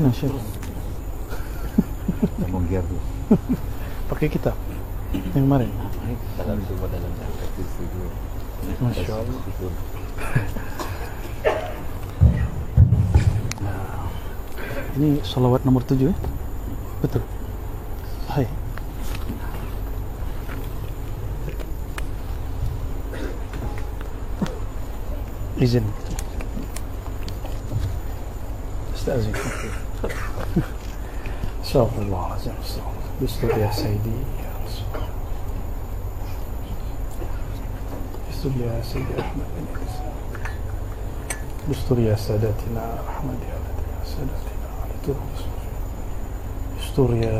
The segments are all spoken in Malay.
Mana Syekh? Ngomong gear tuh. Pakai kitab yang kemarin. Dalam semua dalam itu. Masya Allah. Nah, ini salawat nomor 7 ya? Betul. Hai. Izin. استأذن. استغفر الله العظيم. استر يا سيدي يا رسول الله. استر يا سيدي أحمد بن عيسى. استر يا سادتنا أحمد يا سادتنا على طرق. استر يا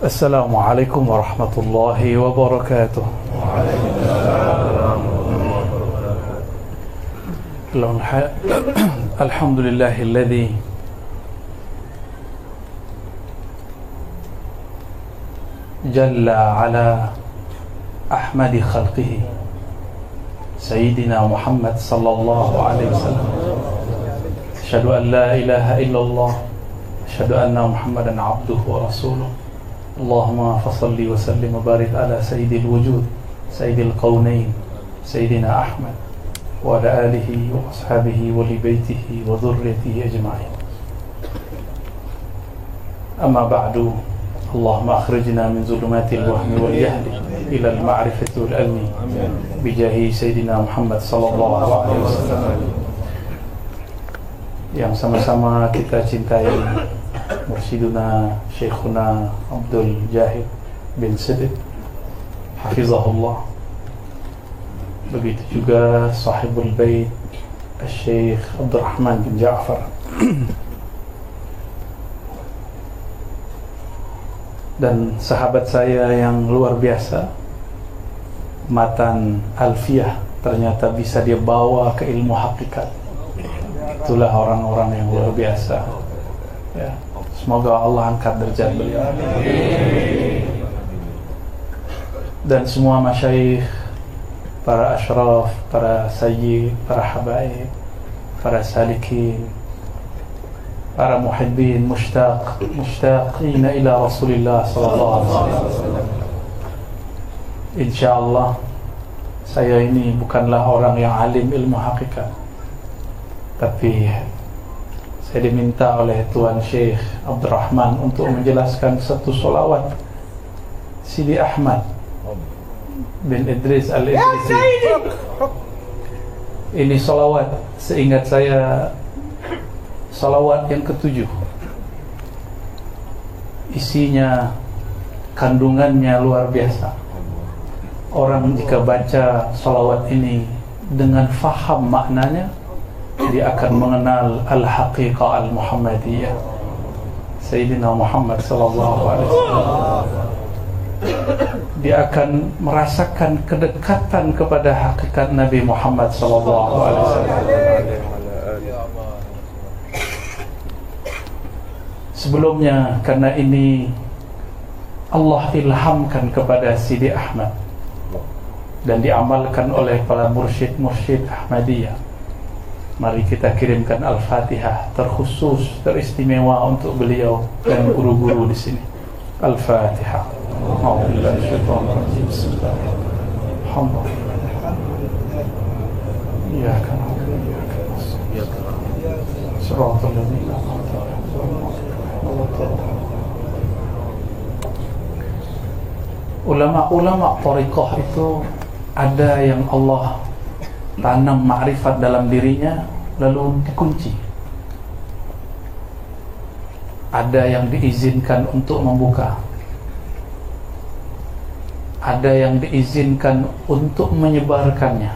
السلام عليكم ورحمة الله وبركاته. وعليكم السلام ورحمة الله وبركاته. الحمد لله الذي جل على أحمد خلقه سيدنا محمد صلى الله عليه وسلم. أشهد أن لا إله إلا الله أشهد أن محمدا عبده ورسوله. اللهم فصل وسلم وبارك على سيد الوجود سيد القونين سيدنا أحمد وعلى آله وأصحابه ولبيته وذريته أجمعين. أما بعد، اللهم أخرجنا من ظلمات الوهم والجهل إلى المعرفة والعلم بجاه سيدنا محمد صلى الله عليه وسلم. Yang sama-sama kita cintai Mursyiduna Syekhuna Abdul Jahid bin Siddiq Hafizahullah. Begitu juga Sahibul Bait Syekh Abdurrahman bin Ja'far. Dan sahabat saya yang luar biasa, Matan Alfiyah, ternyata bisa dia bawa ke ilmu hakikat. Itulah orang-orang yang luar biasa ya. Semoga Allah angkat derajat beliau. Dan semua masyayikh, para asyraf, para sayyid, para habaib, para salikin, para muhibbin, mushtaqina ila Rasulillah sallallahu alaihi wasallam. Insyaallah saya ini bukanlah orang yang alim ilmu hakikat, tapi saya diminta oleh Tuan Syekh Abdurrahman untuk menjelaskan satu solawat Sidi Ahmad bin Idris Al-Idrisi. Ini solawat, seingat saya, solawat yang ke-7. Isinya, kandungannya luar biasa. Orang jika baca solawat ini dengan faham maknanya, dia akan mengenal al-haqiqah al-Muhammadiyah Sayyidina Muhammad sallallahu alaihi wasallam. Dia akan merasakan kedekatan kepada hakikat Nabi Muhammad sallallahu alaihi wasallam. Sebelumnya, karena ini Allah ilhamkan kepada Sidi Ahmad dan diamalkan oleh para mursyid-mursyid Ahmadiyah, mari kita kirimkan Al-Fatihah terkhusus, teristimewa untuk beliau dan guru-guru di sini. Al-Fatihah. A'udzubillahi minasyaitonir rajim. Bismillahirrahmanirrahim. Alhamdulillah. Iyyaka na'budu wa iyyaka nasta'in. Shiratal ladzina an'amta 'alaihim. Ulama-ulama thariqah itu ada yang Allah tanam ma'rifat dalam dirinya lalu dikunci. Ada yang diizinkan untuk membuka, ada yang diizinkan untuk menyebarkannya.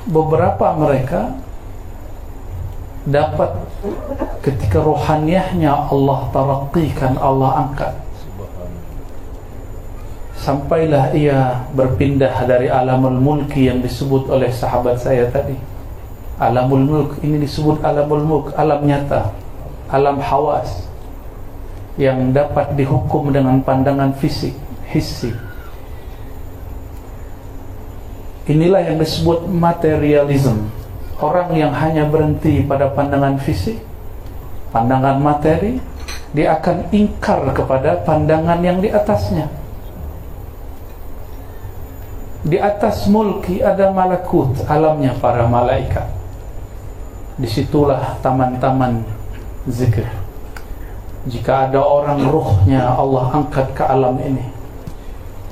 Beberapa mereka dapat ketika rohaniyahnya Allah taraqikan, Allah angkat, sampailah ia berpindah dari alamul mulki yang disebut oleh sahabat saya tadi. Alamul mulk ini disebut alamul mulk, alam nyata, alam hawas yang dapat dihukum dengan pandangan fisik, hissi. Inilah yang disebut materialism. Orang yang hanya berhenti pada pandangan fisik, pandangan materi, dia akan ingkar kepada pandangan yang di atasnya. Di atas mulki ada malakut, alamnya para malaikat. Disitulah taman-taman zikir. Jika ada orang ruhnya Allah angkat ke alam ini,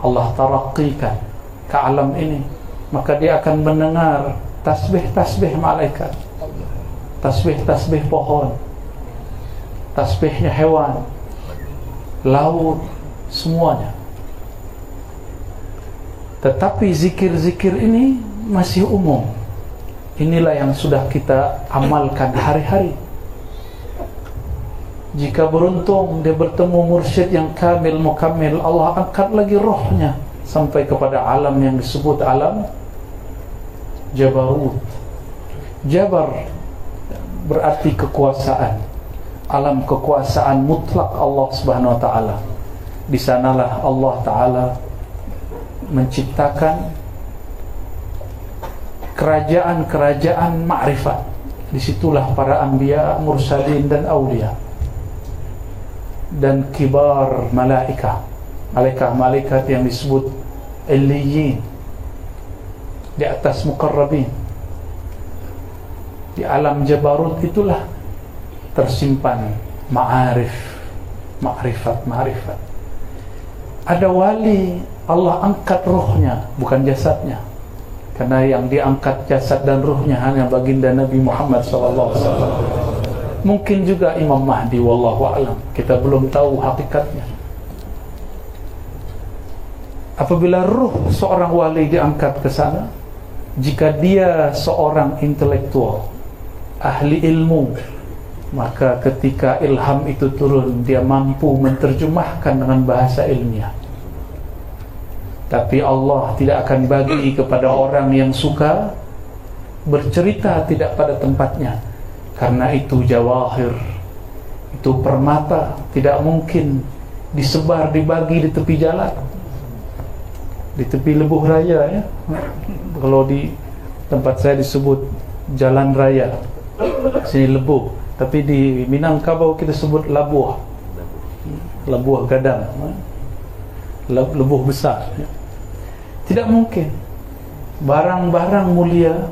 Allah taraqikan ke alam ini, maka dia akan mendengar tasbih-tasbih malaikat, tasbih-tasbih pohon, tasbihnya hewan, laut, semuanya. Tetapi zikir-zikir ini masih umum. Inilah yang sudah kita amalkan hari-hari. Jika beruntung dia bertemu mursyid yang kamil, mukammil, Allah angkat lagi rohnya sampai kepada alam yang disebut alam Jabarut. Jabar berarti kekuasaan. Alam kekuasaan mutlak Allah Subhanahu wa taala. Di sanalah Allah taala menciptakan kerajaan-kerajaan ma'rifat. Disitulah para anbiya, mursalin dan awliya, dan kibar malaikah, malaikat-malaikat yang disebut illiyin, di atas muqarrabin. Di alam Jabarut itulah tersimpan ma'arif, ma'rifat. Ada wali Allah angkat rohnya, bukan jasadnya. Karena yang diangkat jasad dan rohnya hanya baginda Nabi Muhammad SAW. Mungkin juga Imam Mahdi, wallahu a'lam. Kita belum tahu hakikatnya. Apabila ruh seorang wali diangkat ke sana, jika dia seorang intelektual, ahli ilmu, maka ketika ilham itu turun, dia mampu menerjemahkan dengan bahasa ilmiah. Tapi Allah tidak akan bagi kepada orang yang suka bercerita tidak pada tempatnya. Karena itu jawahir, itu permata, tidak mungkin disebar, dibagi di tepi jalan, di tepi Lebuh Raya, ya. Kalau di tempat saya disebut Jalan Raya, sini Lebuh. Tapi di Minangkabau kita sebut Labuh, Labuh Gadang, Lebuh besar. Tidak mungkin. Barang-barang mulia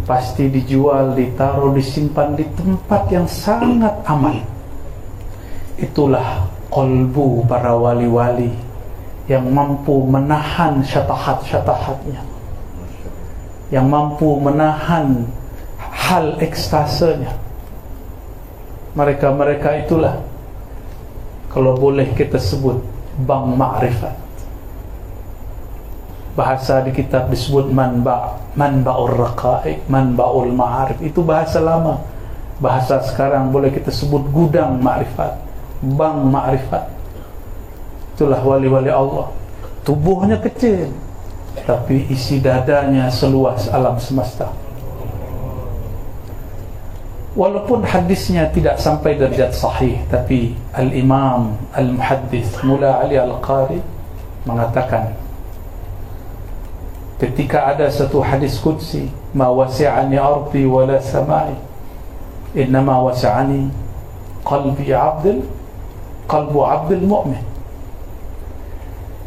pasti dijual, ditaruh, disimpan di tempat yang sangat aman. Itulah qalbu para wali-wali yang mampu menahan syatahat-syatahatnya, yang mampu menahan hal ekstasenya. Mereka-mereka itulah, kalau boleh kita sebut, bank ma'rifat. Bahasa di kitab disebut manba'ur raqa'iq, manba'ul ma'arif. Itu bahasa lama. Bahasa sekarang boleh kita sebut gudang ma'rifat, bank ma'rifat. Itulah wali-wali Allah. Tubuhnya kecil, tapi isi dadanya seluas alam semesta. Walaupun hadisnya tidak sampai derajat sahih, tapi Al-Imam Al-Muhaddith Mula Ali Al-Qari mengatakan, ketika ada satu hadis qudsi, ma wasi'ani ardi wala sama'i, innama wasi'ani qalbu abdil mu'min.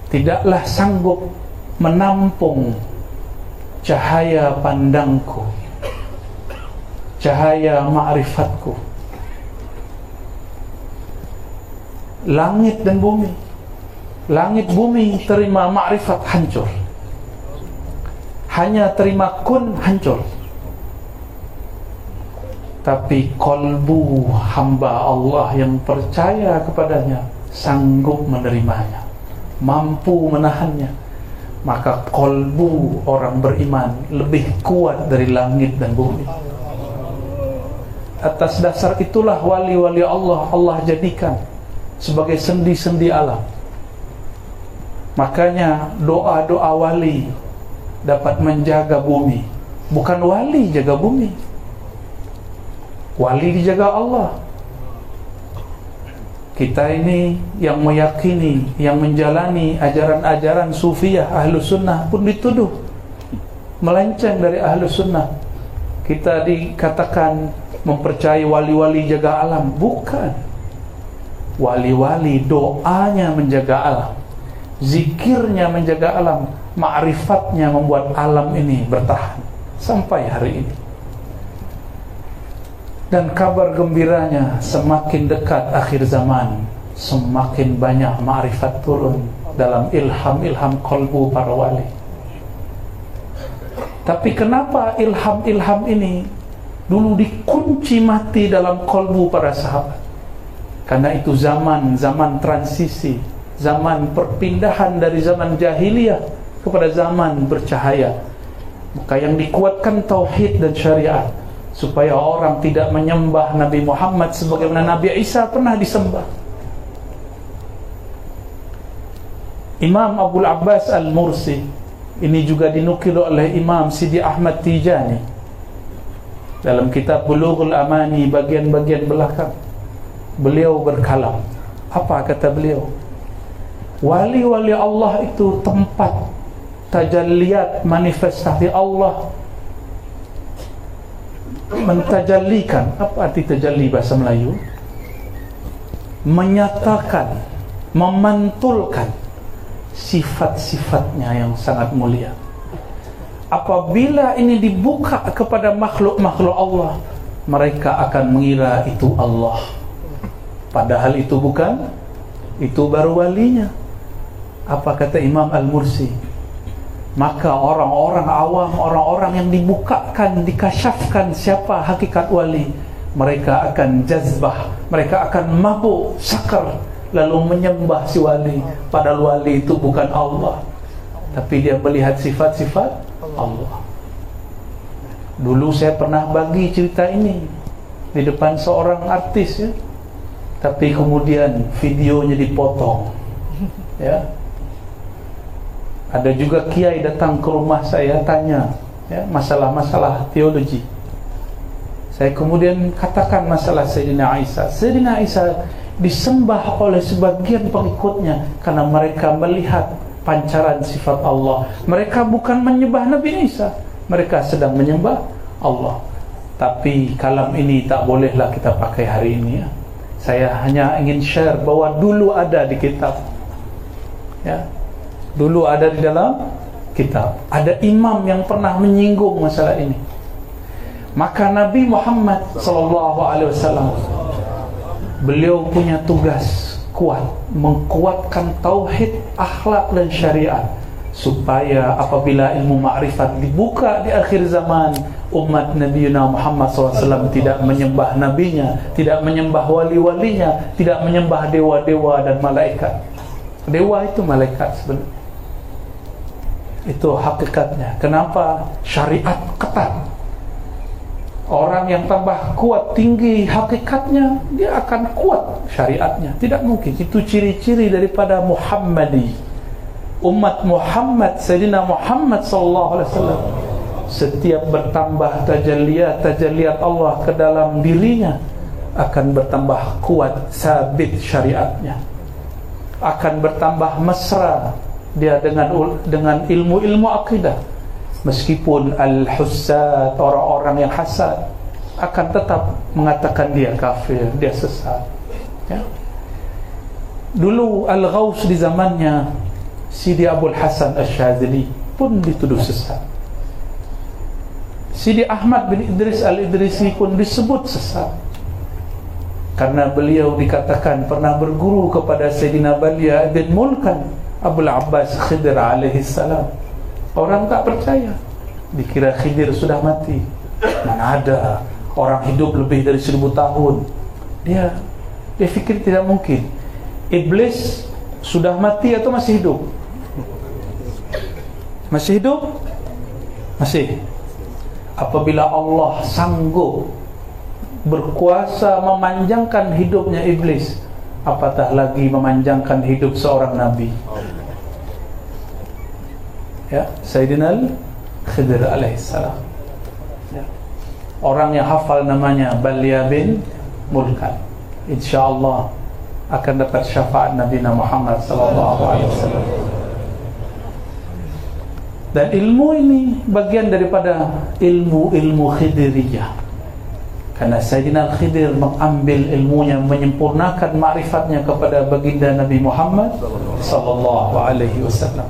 Tidaklah sanggup menampung cahaya pandangku, cahaya ma'rifatku, langit dan bumi. Langit bumi terima ma'rifat, hancur. Hanya terima kun, hancur. Tapi kolbu hamba Allah yang percaya kepadanya sanggup menerimanya, mampu menahannya. Maka kolbu orang beriman lebih kuat dari langit dan bumi. Atas dasar itulah wali-wali Allah jadikan sebagai sendi-sendi alam. Makanya doa-doa wali dapat menjaga bumi. Bukan wali jaga bumi, wali dijaga Allah. Kita ini yang meyakini, yang menjalani ajaran-ajaran sufiyah, ahlu sunnah pun dituduh melenceng dari ahlu sunnah. Kita dikatakan mempercayai wali-wali jaga alam. Bukan. Wali-wali doanya menjaga alam, zikirnya menjaga alam, ma'rifatnya membuat alam ini bertahan sampai hari ini. Dan kabar gembiranya, semakin dekat akhir zaman, semakin banyak ma'rifat turun dalam ilham-ilham qalbu para wali. Tapi kenapa ilham-ilham ini dulu dikunci mati dalam qalbu para sahabat? Karena itu zaman transisi, zaman perpindahan dari zaman jahiliyah kepada zaman bercahaya. Maka yang dikuatkan tauhid dan syariat, supaya orang tidak menyembah Nabi Muhammad sebagaimana Nabi Isa pernah disembah. Imam Abul Abbas Al-Mursi, ini juga dinukil oleh Imam Sidi Ahmad Tijani dalam kitab Bulughul Amani bagian-bagian belakang. Beliau berkalam. Apa kata beliau? Wali-wali Allah itu tempat tajalliat, manifestasi Allah mentajallikan. Apa arti tajalli bahasa Melayu? Menyatakan, memantulkan sifat-sifatnya yang sangat mulia. Apabila ini dibuka kepada makhluk-makhluk Allah, mereka akan mengira itu Allah, padahal itu bukan, itu baru walinya. Apa kata Imam Al-Mursi? Maka orang-orang awam, orang-orang yang dibukakan, dikasyafkan siapa hakikat wali, mereka akan jazbah, mereka akan mabuk, sakar, lalu menyembah si wali, padahal wali itu bukan Allah, tapi dia melihat sifat-sifat Allah. Dulu saya pernah bagi cerita ini di depan seorang artis, ya, tapi kemudian videonya dipotong, ya. Ada juga kiai datang ke rumah saya tanya, ya, masalah-masalah teologi. Saya kemudian katakan masalah Sayyidina Isa. Sayyidina Isa disembah oleh sebagian pengikutnya karena mereka melihat pancaran sifat Allah. Mereka bukan menyembah Nabi Isa, mereka sedang menyembah Allah. Tapi kalam ini tak bolehlah kita pakai hari ini, ya. Saya hanya ingin share bahwa dulu ada di kitab, ya, dulu ada di dalam kitab. Ada imam yang pernah menyinggung masalah ini. Maka Nabi Muhammad SAW, beliau punya tugas kuat, mengkuatkan tauhid, akhlak dan syariat, supaya apabila ilmu ma'rifat dibuka di akhir zaman, umat Nabi Muhammad SAW tidak menyembah nabinya, tidak menyembah wali-walinya, tidak menyembah dewa-dewa dan malaikat. Dewa itu malaikat sebenarnya. Itu hakikatnya. Kenapa syariat ketat? Orang yang tambah kuat, tinggi hakikatnya, dia akan kuat syariatnya. Tidak mungkin. Itu ciri-ciri daripada Muhammadi. Umat Muhammad, Sayyidina Muhammad SAW, setiap bertambah tajalliyat Allah ke dalam dirinya, akan bertambah kuat, sabit syariatnya, akan bertambah mesra dia dengan ilmu-ilmu akidah. Meskipun al-hussad, orang-orang yang hasad, akan tetap mengatakan dia kafir, dia sesat, ya. Dulu Al-Ghaus di zamannya Sidi Abul Hasan Asy-Syadzili pun dituduh sesat. Sidi Ahmad bin Idris Al-Idrisi pun disebut sesat, karena beliau dikatakan pernah berguru kepada Sayyidina Balia bin Mulkan Abul Abbas Khidir alaihi salam. Orang tak percaya, dikira Khidir sudah mati. Mana ada, orang hidup lebih dari 1000 tahun. Dia fikir tidak mungkin. Iblis sudah mati atau masih hidup? Masih hidup? Masih. Apabila Allah sanggup berkuasa memanjangkan hidupnya iblis, apatah lagi memanjangkan hidup seorang nabi, ya, Sayyidina Khidir alaihissalam, ya. Orang yang hafal namanya Balia bin Mulkan, insyaallah akan dapat syafaat Nabi Muhammad SAW. Dan ilmu ini bagian daripada ilmu Khidiriyah, karena Sayyidina Al-Khidir mengambil ilmunya, menyempurnakan ma'rifatnya kepada baginda Nabi Muhammad sallallahu alaihi wasallam.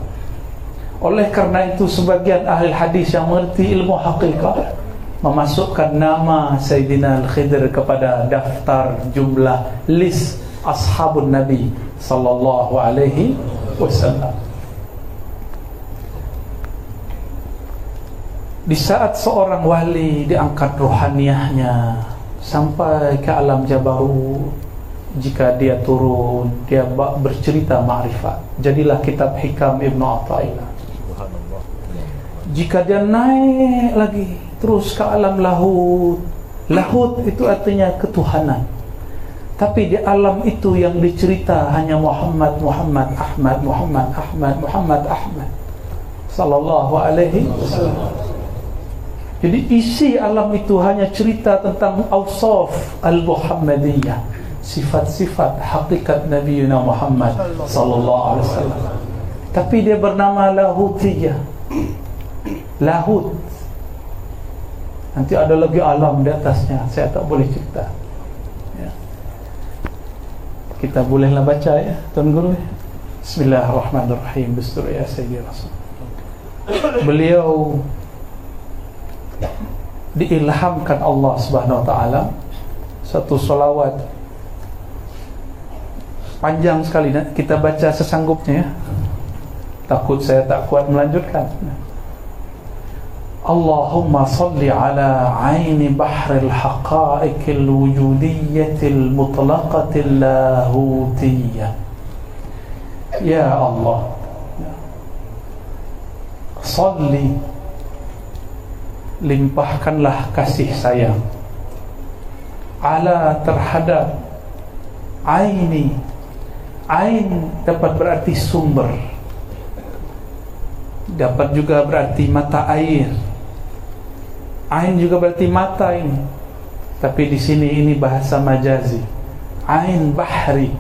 Oleh karena itu sebagian ahli hadis yang mengerti ilmu hakikat memasukkan nama Sayyidina Al-Khidir kepada daftar jumlah list ashabun Nabi sallallahu alaihi wasallam. Di saat seorang wali diangkat rohaniahnya sampai ke alam jabarut, jika dia turun, dia bercerita ma'rifat. Jadilah kitab Hikam Ibn Athaillah. Jika dia naik lagi terus ke alam lahut, lahut itu artinya ketuhanan. Tapi di alam itu yang dicerita hanya Muhammad Ahmad sallallahu alaihi wasallam. Jadi isi alam itu hanya cerita tentang awsaf al-Muhammadiyah, sifat-sifat hakikat Nabi Muhammad sallallahu alaihi wasallam. Tapi dia bernama Lahutiyah. Lahut. Nanti ada lagi alam di atasnya, saya tak boleh cerita. Ya. Kita bolehlah baca ya, Tuan Guru. Bismillahirrahmanirrahim. Bismillah ya Sayyidi Rasul. Beliau diilhamkan Allah Subhanahu wa taala satu salawat panjang sekali, kita baca sesanggupnya ya. Takut saya tak kuat melanjutkan. Allahumma salli ala aini bahril haqa'iqil wujudiyatil mutlaqatil lahutiyyah. Ya Allah, salli, limpahkanlah kasih sayang ala terhadap aini. Ain dapat berarti sumber, dapat juga berarti mata air. Ain juga berarti mata ini, tapi di sini ini bahasa majazi. Ain bahri,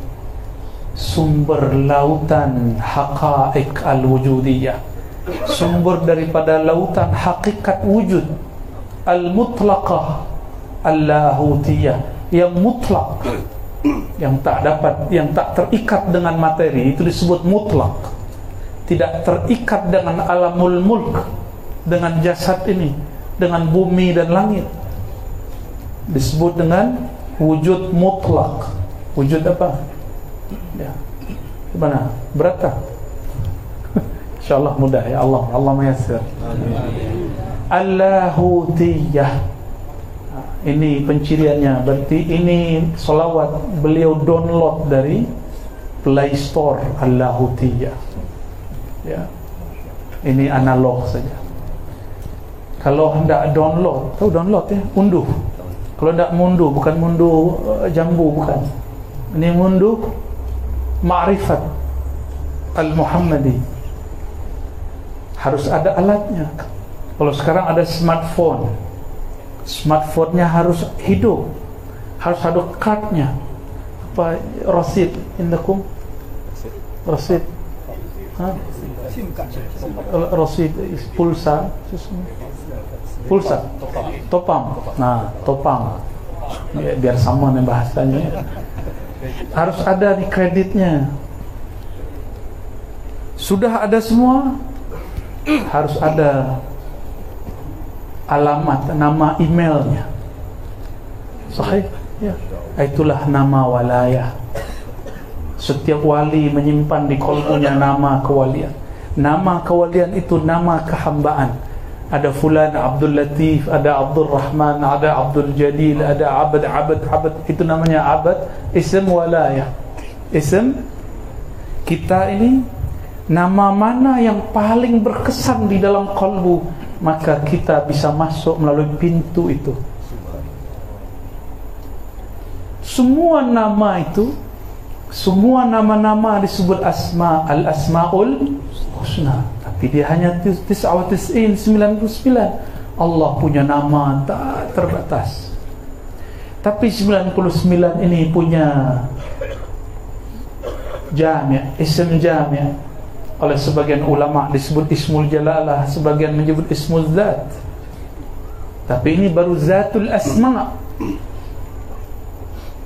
sumber lautan haqa'iq al-wujudiyah, sumber daripada lautan hakikat wujud al-mutlaqah al-lahutiyah, yang mutlak, yang tak dapat, yang tak terikat dengan materi, itu disebut mutlak. Tidak terikat dengan alamul mulk, dengan jasad ini, dengan bumi dan langit, disebut dengan wujud mutlak. Wujud apa? Ya. Gimana? Berat tak? InsyaAllah mudah ya Allah. Allah mayassir. Al-Lahutiyah. Ini penciriannya. Berarti ini salawat beliau download dari Play Store. Al-Lahutiyah. Ya. Ini analog saja. Kalau hendak download, tahu download ya? Unduh. Kalau hendak munduh, bukan munduh jambu, bukan. Ini munduh ma'rifat Al-Muhammadi. Harus ada alatnya. Kalau sekarang ada smartphone, smartphone-nya harus hidup, harus ada card-nya. Apa rasid indakum? Rasid. Rasid pulsa. Pulsa. Topam. Nah, topam. Biar sama nih bahasanya. Harus ada di kreditnya. Sudah ada semua, harus ada alamat, nama emailnya. Sahih? Ya. Itulah nama walayah. Setiap wali menyimpan di kolbunya nama kewalian. Nama kewalian itu nama kehambaan. Ada fulan Abdul Latif, ada Abdul Rahman, ada Abdul Jalil, ada abad. Itu namanya abad. Ism walayah. Ism kita ini, nama mana yang paling berkesan di dalam kalbu, maka kita bisa masuk melalui pintu itu. Semua nama itu, semua nama-nama disebut asma, al-asmaul husna, tapi dia hanya 99. Allah punya nama tak terbatas. Tapi 99 ini punya jami', ism jami'. Oleh sebagian ulama disebut ismul jalalah, sebagian menyebut ismul zat. Tapi ini baru zatul asma,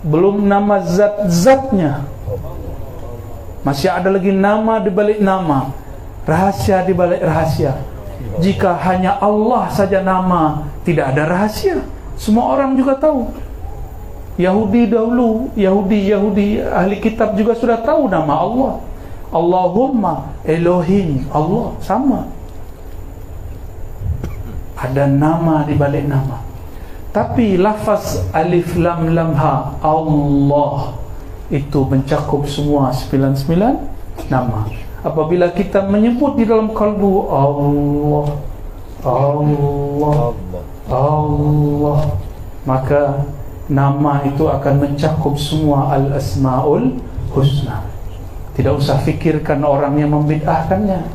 belum nama zat-zatnya. Masih ada lagi nama di balik nama, rahasia di balik rahasia. Jika hanya Allah saja nama, tidak ada rahasia, semua orang juga tahu. Yahudi dahulu, Yahudi ahli kitab juga sudah tahu nama Allah. Allahumma Elohim, Allah sama. Ada nama di balik nama. Tapi lafaz alif lam lam ha, Allah, itu mencakup semua 99 nama. Apabila kita menyebut di dalam kalbu Allah, Allah, Allah, maka nama itu akan mencakup semua al-asmaul husna. Tidak usah fikirkan orang yang membid'ahkannya,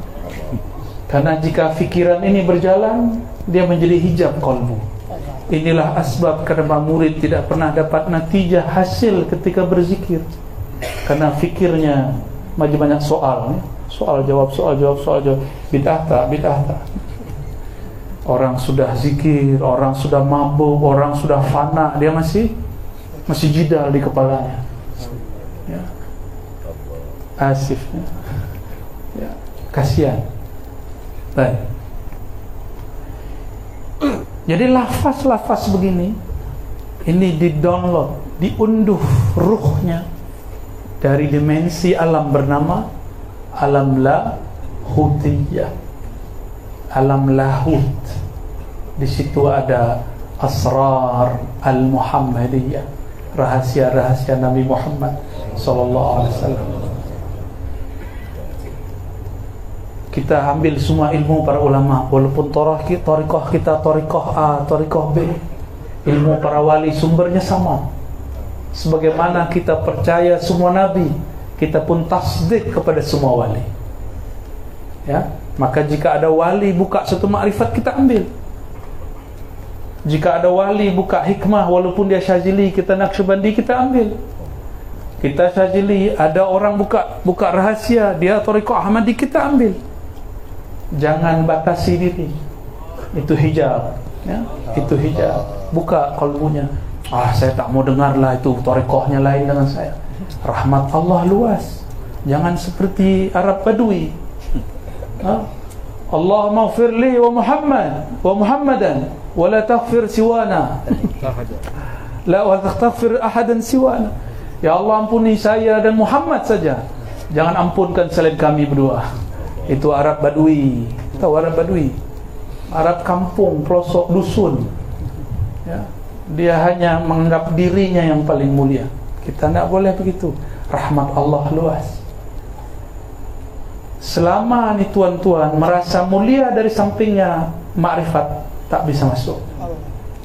karena jika fikiran ini berjalan, dia menjadi hijab kalbu. Inilah asbab kenapa murid tidak pernah dapat natijah hasil ketika berzikir, karena fikirnya banyak soal, soal jawab, bid'ah tak. Orang sudah zikir, orang sudah mabuk, orang sudah fana, dia masih jidal di kepalanya, ya. Asif, ya. Kasihan. Baik. Jadi lafaz-lafaz begini, ini di-download, diunduh ruhnya dari dimensi alam bernama alam lahutiyah, alam lahut. Di situ ada asrar al-Muhammadiyah, rahasia-rahasia Nabi Muhammad sallallahu alaihi wasallam. Kita ambil semua ilmu para ulama, walaupun thariqah kita thariqah A, thariqah B, ilmu para wali sumbernya sama. Sebagaimana kita percaya semua nabi, kita pun tasdik kepada semua wali. Ya, maka jika ada wali buka satu makrifat, kita ambil. Jika ada wali buka hikmah, walaupun dia Syazili, kita Naqsyabandi, kita ambil. Kita Syazili, ada orang buka rahasia, dia thariqah Ahmadi, kita ambil. Jangan batasi diri. Itu hijab, ya? Itu hijab. Buka kalbunya. Saya tak mau dengar lah, itu thariqahnya lain dengan saya. Rahmat Allah luas. Jangan seperti Arab Badui. Allahumma ighfir li wa Muhammadan wa la taghfir siwana. La wa taghfir ahadan siwana. Ya Allah, ampuni saya dan Muhammad saja, jangan ampunkan selain kami berdua. Itu Arab Badui. Tahu Arab Badui? Arab kampung, pelosok dusun, ya. Dia hanya menganggap dirinya yang paling mulia. Kita tidak boleh begitu. Rahmat Allah luas. Selama ni tuan-tuan merasa mulia dari sampingnya, makrifat tak bisa masuk.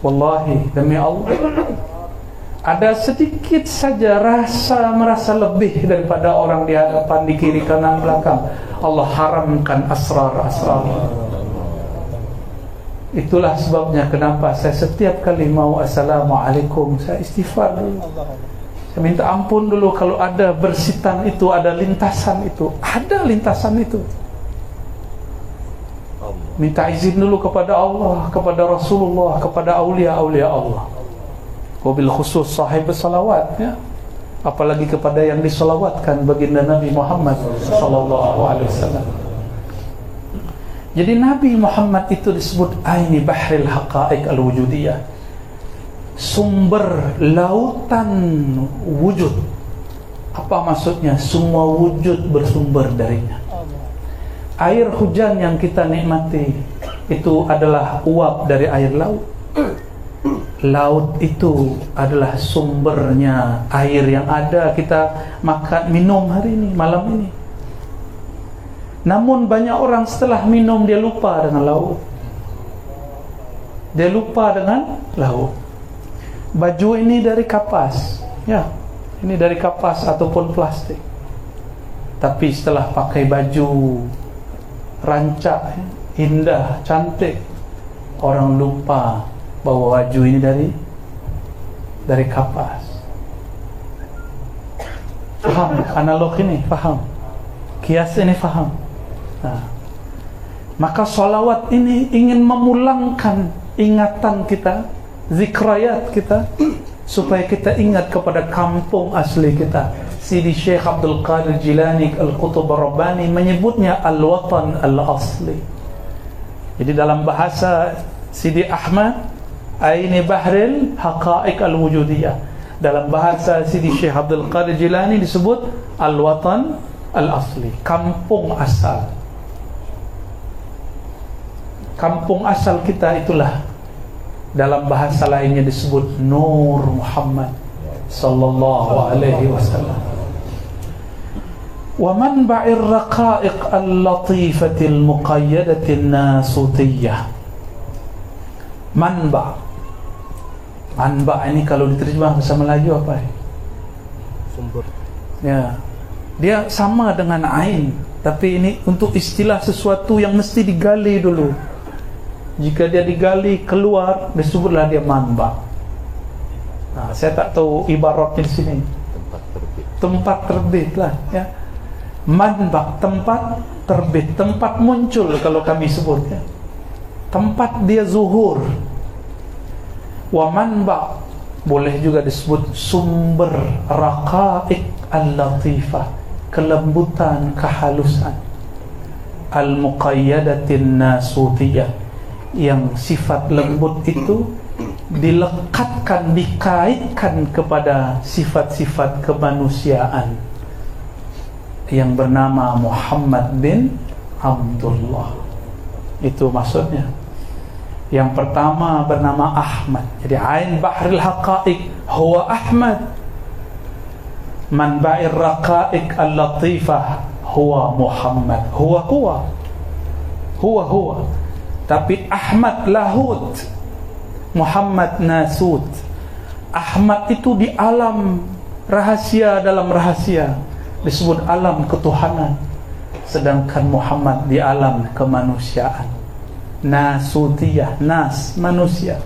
Wallahi, demi Allah, ada sedikit saja merasa lebih daripada orang di hadapan, di kiri, kanan, belakang, Allah haramkan asrar. Itulah sebabnya kenapa saya setiap kali mau assalamualaikum, saya istighfar dulu. Saya minta ampun dulu kalau ada bersitan itu, ada lintasan itu, minta izin dulu kepada Allah, kepada Rasulullah, kepada aulia-aulia Allah, wabil khusus sahib salawat, ya. Apalagi kepada yang disolawatkan baginda Nabi Muhammad sallallahu alaihi wasallam. Jadi Nabi Muhammad itu disebut aini bahril haqaiq al-wujudiyah, sumber lautan wujud. Apa maksudnya? Semua wujud bersumber darinya. Air hujan yang kita nikmati itu adalah uap dari air laut. Laut itu adalah sumbernya air yang ada kita makan, minum hari ini, malam ini. Namun banyak orang setelah minum dia lupa dengan laut. Dia lupa dengan laut. Baju ini dari kapas, ya, ini dari kapas ataupun plastik. Tapi setelah pakai baju rancak, indah, cantik, orang lupa bahwa baju ini dari kapas. Faham analog ini? Faham kias ini? Faham? Nah, maka salawat ini ingin memulangkan ingatan kita, zikrayat kita, supaya kita ingat kepada kampung asli kita. Sidi Syekh Abdul Qadir Jilani Al-Qutub Ar-Rabbani menyebutnya al-watan al-asli. Jadi dalam bahasa Sidi Ahmad, Aini Bahril Haqa'iq Al-Wujudiyah. Dalam bahasa Sidi Syekh Abdul Qadir Jilani disebut al-watan al-asli, kampung asal. Kampung asal kita itulah dalam bahasa lainnya disebut Nur Muhammad sallallahu alaihi wasallam. Wa manba'ir raqa'iq al-latifatil muqayyadatin nasutiyah. Manba' ini kalau diterjemah bahasa Melayu apa ya? Sumber. Ya, dia sama dengan ain, tapi ini untuk istilah sesuatu yang mesti digali dulu. Jika dia digali keluar, disebutlah dia manba. Nah, saya tak tahu ibaratnya di sini. Tempat terbit lah, ya. Manba, tempat terbit, tempat muncul kalau kami sebutnya. Tempat dia zuhur. Wa manba boleh juga disebut sumber raqa'iq al-latifah, kelembutan, kehalusan, al-muqayyadatin nasutiyah, yang sifat lembut itu dilekatkan, dikaitkan kepada sifat-sifat kemanusiaan yang bernama Muhammad bin Abdullah. Itu maksudnya. Yang pertama bernama Ahmad. Jadi Ain Bahril Haqa'iq huwa Ahmad. Manba'ir Raqa'iq Al-Latifah huwa Muhammad. Huwa. Tapi Ahmad lahut, Muhammad nasut. Ahmad itu di alam rahasia, dalam rahasia disebut alam ketuhanan, sedangkan Muhammad di alam kemanusiaan. Nasutiyah, nas, manusia.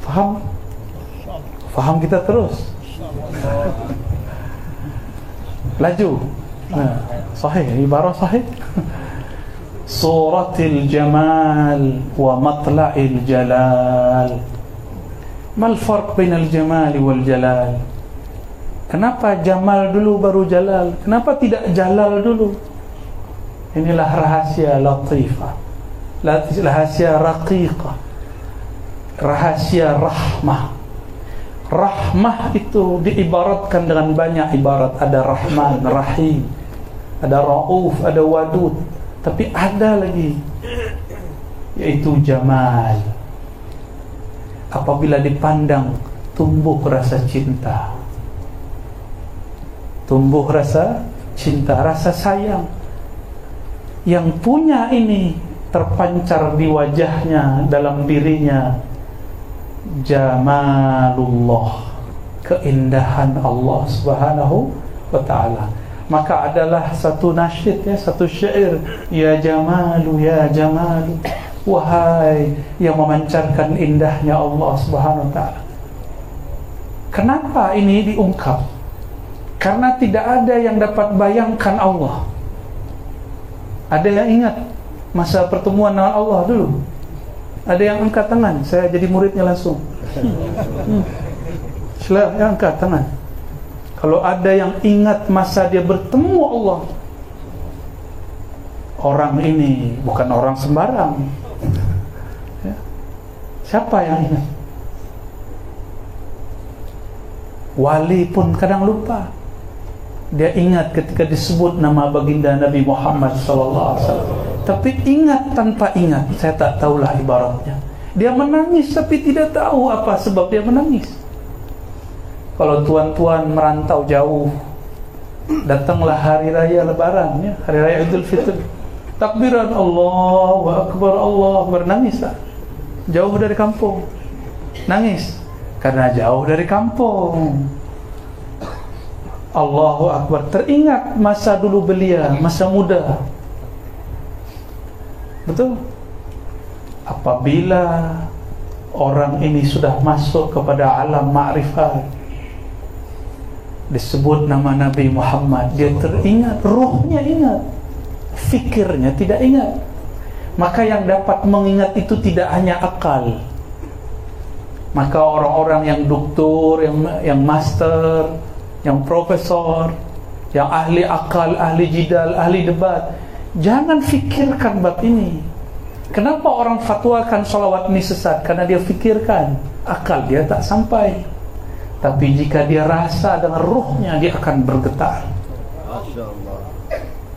Faham? Faham kita terus? Laju. Nah, sahih, ibarat sahih. Suratil jamal wa matla'il jalal. Mal farq bainal jamal wal jalal? Kenapa jamal dulu baru jalal? Kenapa tidak jalal dulu? Inilah rahasia latifah, rahasia raqiqah, rahasia rahmah. Rahmah itu diibaratkan dengan banyak ibarat. Ada Rahman, Rahim, ada Rauf, ada Wadud. Tapi ada lagi, yaitu Jamal. Apabila dipandang, tumbuh rasa cinta, tumbuh rasa cinta, rasa sayang. Yang punya ini terpancar di wajahnya, dalam dirinya. Jamalullah, keindahan Allah Subhanahu wa ta'ala. Maka adalah satu nasyid, ya, satu syair, ya jamalu, ya jamalu, wahai yang memancarkan indahnya Allah Subhanahu wa ta'ala. Kenapa ini diungkap? Karena tidak ada yang dapat bayangkan Allah. Ada yang ingat masa pertemuan dengan Allah dulu? Ada yang angkat tangan? Saya jadi muridnya langsung. Sila yang angkat tangan. Kalau ada yang ingat masa dia bertemu Allah. Orang ini bukan orang sembarang, ya. Siapa yang ingat? Wali pun kadang lupa. Dia ingat ketika disebut nama baginda Nabi Muhammad SAW. Tapi ingat tanpa ingat, saya tak tahulah ibaratnya. Dia menangis tapi tidak tahu apa sebab dia menangis. Kalau tuan-tuan merantau jauh, datanglah hari raya Lebaran, ya, hari raya Idul Fitri. Takbiran Allahu Akbar, Allahu Akbar, nangis tak? Jauh dari kampung, nangis karena jauh dari kampung. Allahu Akbar, teringat masa dulu belia, masa muda. Betul? Apabila orang ini sudah masuk kepada alam ma'rifat, disebut nama Nabi Muhammad, dia teringat, ruhnya ingat. fikirnya tidak ingat. Maka yang dapat mengingat itu tidak hanya akal. Maka orang-orang yang doktor, yang master, yang profesor, yang ahli akal, ahli jidal, ahli debat, jangan fikirkan bab ini. Kenapa orang fatwakan salawat ini sesat? Karena dia fikirkan, akal dia tak sampai. Tapi jika dia rasa dengan ruhnya, dia akan bergetar.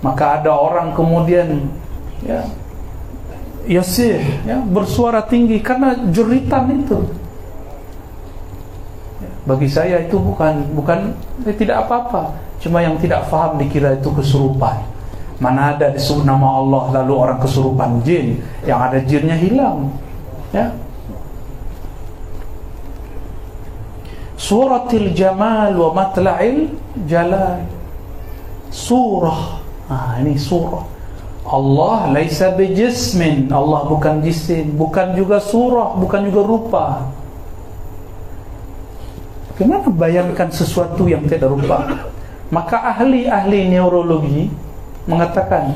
Maka ada orang kemudian yasih, bersuara tinggi karena jeritan itu. Bagi saya itu bukan tidak apa-apa. Cuma yang tidak faham dikira itu kesurupan. Mana ada disebut nama Allah lalu orang kesurupan jin, yang ada jinnya hilang. Ya. Suratil Jamal wa Matla'il Jalal. Surah. Ini surah. Allah laisa bijismin. Allah bukan jisim, bukan juga surah, bukan juga rupa. Bagaimana bayangkan sesuatu yang tidak rupa? Maka ahli-ahli neurologi mengatakan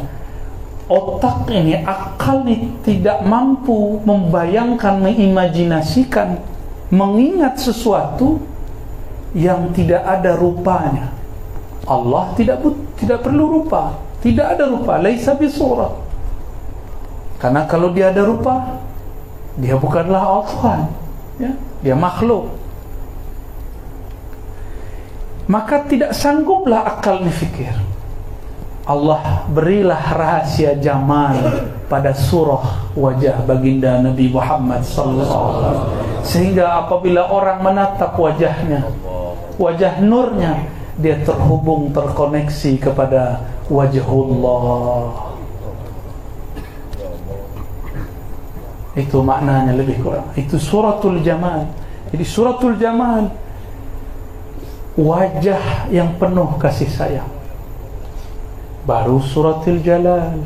otak ini, akal ini tidak mampu membayangkan, mengimajinasikan, mengingat sesuatu yang tidak ada rupanya. Allah tidak perlu rupa, tidak ada rupa, laisa bisurah. Karena kalau dia ada rupa, dia bukanlah Allah, dia makhluk. Maka tidak sangguplah akal ini fikir. Allah berilah rahasia jamal pada surah wajah baginda Nabi Muhammad SAW, sehingga apabila orang menatap wajahnya, wajah nurnya, dia terhubung, terkoneksi kepada wajhullah. Itu maknanya lebih kurang. Itu suratul Jamal. Jadi suratul Jamal, wajah yang penuh kasih sayang. Baru suratul Jalal,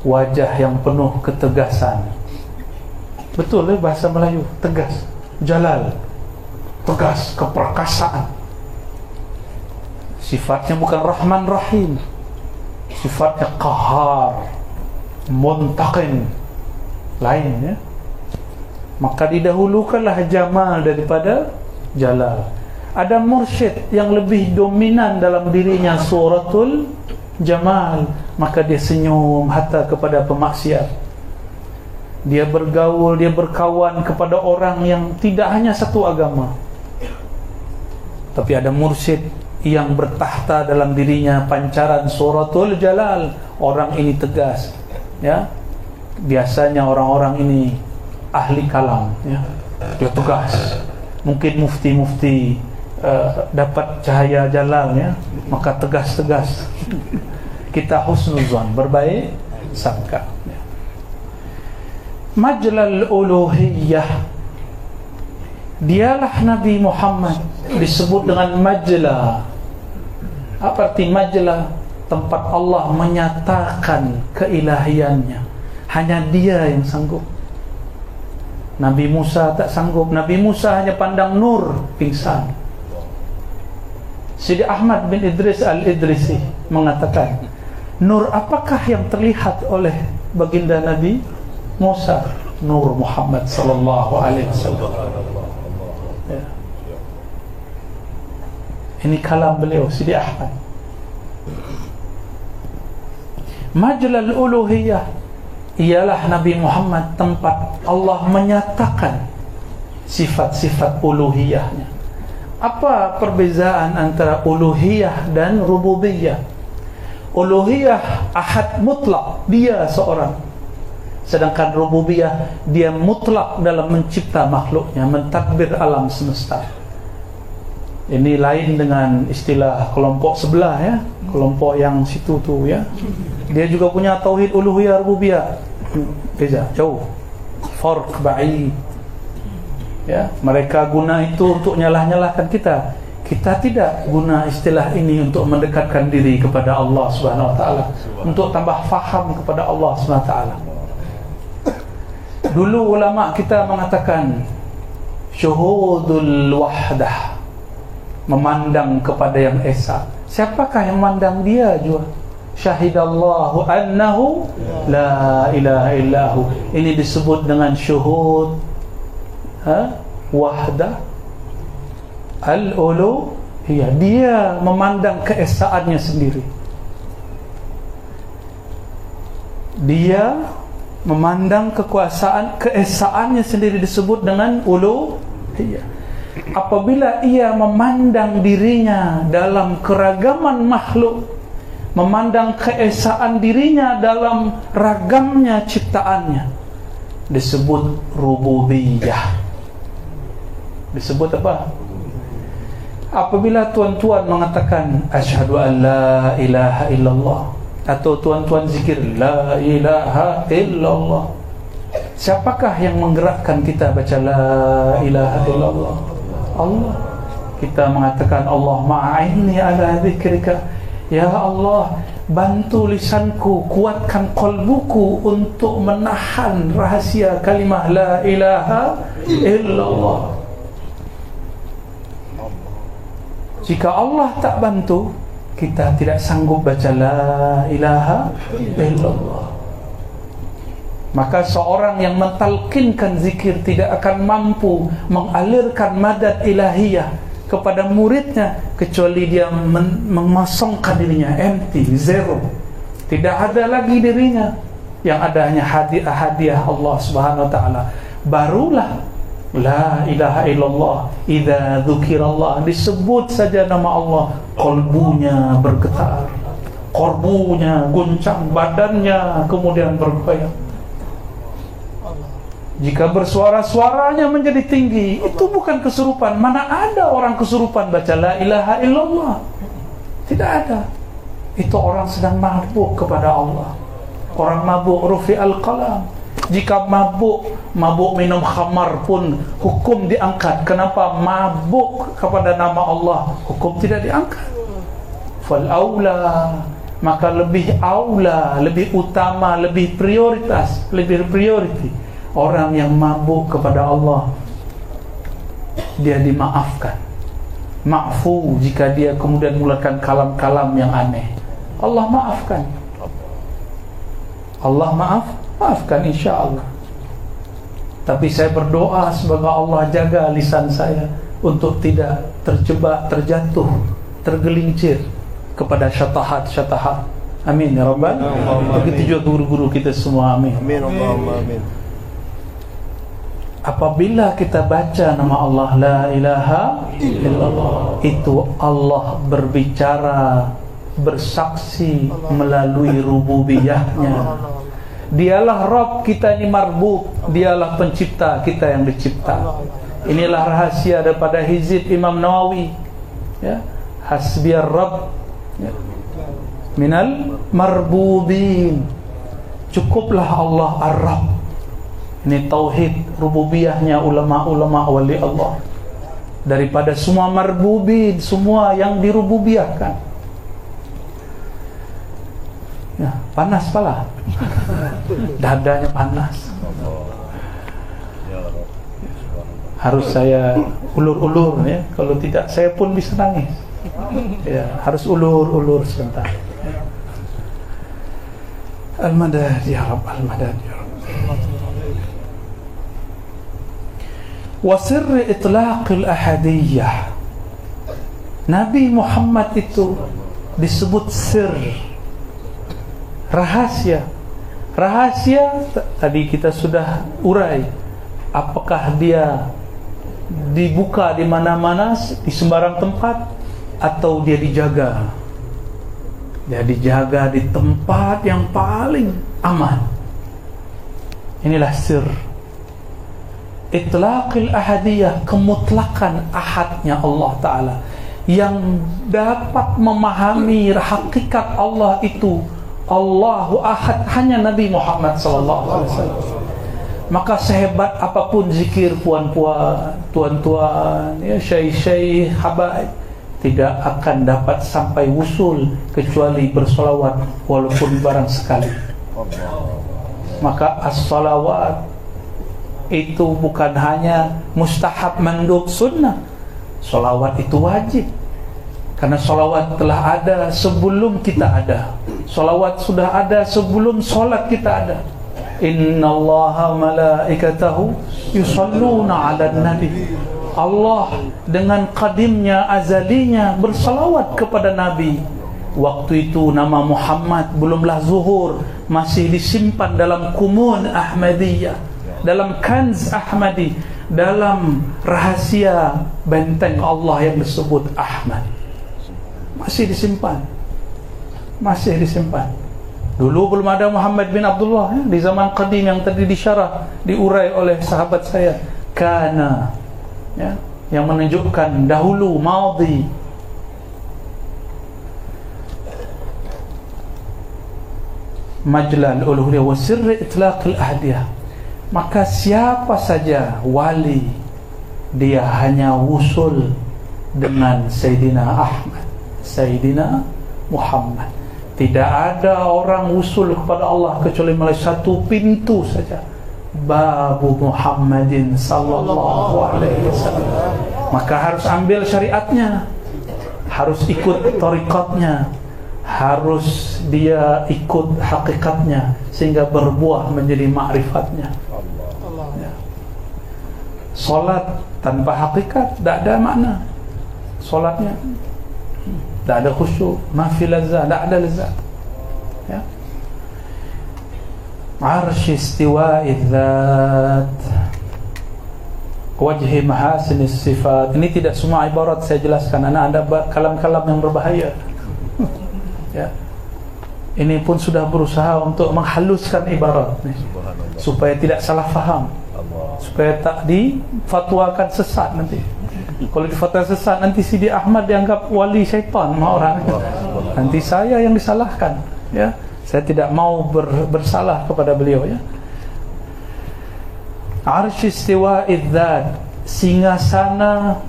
wajah yang penuh ketegasan. Betul bahasa Melayu, tegas. Jalal, tegas, keperkasaan. Sifatnya bukan Rahman Rahim, sifatnya Qahar, Muntaqim, lain. Maka didahulukanlah Jamal daripada Jalal. Ada mursyid yang lebih dominan dalam dirinya suratul Jamal, maka dia senyum hatta kepada pemaksiat. Dia bergaul, dia berkawan kepada orang yang tidak hanya satu agama. Tapi ada mursyid yang bertahta dalam dirinya pancaran suratul Jalal. Orang ini tegas, biasanya orang-orang ini ahli kalam, dia tegas. Mungkin mufti-mufti dapat cahaya Jalal, maka tegas-tegas. Kita husnuzan, berbaik sangka. Majlal uluhiyah, dialah Nabi Muhammad disebut dengan majla. Apa arti majla? Tempat Allah menyatakan keilahiannya. Hanya dia yang sanggup. Nabi Musa tak sanggup. Nabi Musa hanya pandang nur, pingsan. Sidi Ahmad bin Idris al-Idrisi mengatakan, nur apakah yang terlihat oleh baginda Nabi Musa? Nur Muhammad sallallahu alaihi wasallam. Ini kalam beliau, Sidi Ahmad. Majlal uluhiyah, ialah Nabi Muhammad tempat Allah menyatakan sifat-sifat uluhiyahnya. Apa perbezaan antara uluhiyah dan rububiyah? Uluhiyah ahad mutlak, dia seorang. Sedangkan rububiyah, dia mutlak dalam mencipta makhluknya, mentadbir alam semesta. Ini lain dengan istilah kelompok sebelah, kelompok yang situ tu, dia juga punya tauhid uluhiyah rububiyah. Beza, jauh, farq ba'id. Mereka guna itu untuk nyalah-nyalahkan kita. Kita tidak guna istilah ini untuk mendekatkan diri kepada Allah Subhanahu wa taala, untuk tambah faham kepada Allah Subhanahu wa taala. Dulu ulama kita mengatakan syuhudul wahdah, memandang kepada yang esa. Siapakah yang memandang dia juga? Syahidallahu annahu la ilaha illahu. Ini disebut dengan syuhud wahdah al-uluhiyah. Dia memandang keesaannya sendiri. Dia memandang keesaannya sendiri disebut dengan uluhiyah. Apabila ia memandang dirinya dalam keragaman makhluk, memandang keesaan dirinya dalam ragamnya ciptaannya, disebut rububiyah. Disebut apa? Apabila tuan-tuan mengatakan asyhadu an la ilaha illallah, atau tuan-tuan zikir la ilaha illallah, siapakah yang menggerakkan kita baca la ilaha illallah? Allah. Kita mengatakan Allah ma'inni ala zikrika, ya Allah, bantu lisanku, kuatkan qalbuku untuk menahan rahasia kalimah la ilaha illallah. Jika Allah tak bantu, kita tidak sanggup baca la ilaha illallah. Maka seorang yang mentalkinkan zikir tidak akan mampu mengalirkan madad ilahiyah kepada muridnya kecuali dia memasongkan dirinya empty, zero. Tidak ada lagi dirinya, yang ada hanya hadiah Allah Subhanahu wa taala. Barulah la ilaha illallah, idza dzukirallah, disebut saja nama Allah, qalbunya bergetar, qalbunya goncang, badannya kemudian bergoyang. Jika bersuara-suaranya menjadi tinggi, itu bukan kesurupan. Mana ada orang kesurupan baca la ilaha illallah? Tidak ada. Itu orang sedang mabuk kepada Allah. Orang mabuk rufi'al qalam. Jika mabuk minum khamar pun hukum diangkat. Kenapa mabuk kepada nama Allah hukum tidak diangkat? Fal aula, maka lebih aula, lebih utama, lebih prioritas, lebih priority orang yang mabuk kepada Allah, dia dimaafkan. Ma'fu jika dia kemudian mengeluarkan kalam-kalam yang aneh, Allah maafkan. Allah maafkan insya-Allah. Tapi saya berdoa semoga Allah jaga lisan saya untuk tidak terjebak, terjatuh, tergelincir kepada syatahat-syatahat. Amin ya rabbal alamin. Begitu juga guru-guru kita semua. Amin. Amin Allahumma amin. Apabila kita baca nama Allah la ilaha illallah, itu Allah berbicara, bersaksi melalui rububiyahnya. Dialah Rabb, kita ini marbub. Dialah pencipta, kita yang dicipta. Inilah rahasia daripada hizib Imam Nawawi, ya, hasbiyar Rabb, ya, minal marbubin. Cukuplah Allah ar-Rabb. Ini tauhid rububiyahnya ulama-ulama wali Allah. Daripada semua marbubin, semua yang dirububiyahkan. Ya, panas pala. Dadanya panas. Harus saya ulur-ulur ya. Kalau tidak saya pun bisa nangis. Ya, harus ulur-ulur sebentar. Al-madad ya Rabb, al-madad ya Rabb. Wasirri itlaqil ahadiyah. Nabi Muhammad itu disebut sir, rahasia. Rahasia tadi kita sudah urai. Apakah dia dibuka di mana-mana, di sembarang tempat, atau dia dijaga? Dia dijaga di tempat yang paling aman. Inilah sir. Itlaqil ahadiyah, kemutlakan ahadnya Allah Ta'ala. Yang dapat memahami hakikat Allah itu Allahu ahad hanya Nabi Muhammad SAW. Maka sehebat apapun zikir puan-puan, tuan-tuan, ya, syai-syai, habaib, tidak akan dapat sampai wusul kecuali bersolawat walaupun barang sekali. Maka as-salawat itu bukan hanya mustahab, mandub, sunnah. Salawat itu wajib. Karena salawat telah ada sebelum kita ada. Salawat sudah ada sebelum solat kita ada. Innallaha malaikatahu yusalluna 'alan nabi. Allah dengan qadimnya, azalinya bersalawat kepada Nabi. Waktu itu nama Muhammad belumlah zuhur, masih disimpan dalam kumun Ahmadiyah, dalam kanz Ahmadi, dalam rahasia benteng Allah yang disebut Ahmad. Masih disimpan. Masih disimpan. Dulu belum ada Muhammad bin Abdullah, ya, di zaman qadim yang tadi disyarah, diurai oleh sahabat saya. Kana, ya, yang menunjukkan dahulu, madhi. Majlal uluhiyah wa sirri itlaqil ahdiyah. Maka siapa saja wali, dia hanya wusul dengan Sayyidina Ahmad, Sayyidina Muhammad. Tidak ada orang wusul kepada Allah kecuali melalui satu pintu saja, babu Muhammadin sallallahu alaihi wasallam. Maka harus ambil syariatnya, harus ikut tariqatnya, harus dia ikut hakikatnya, sehingga berbuah menjadi ma'rifatnya. Ya. Solat tanpa hakikat tidak ada makna. Solatnya tidak ada khusyuk, mafi lazah, tidak ada lazah. Ya. Arsy istiwa'i dzat, wajhi mahasinis sifat. Ini tidak semua ibarat saya jelaskan, karena ada kalam-kalam yang berbahaya. Ya. Ini pun sudah berusaha untuk menghaluskan ibarat nih, supaya tidak salah faham, supaya tak difatwakan sesat nanti. Kalau difatwakan sesat, nanti Sidi Ahmad dianggap wali syaitan sama orang. Nanti saya yang disalahkan. Ya, saya tidak mau bersalah kepada beliau. Ya. Arsy istiwa'i dzat, singgasana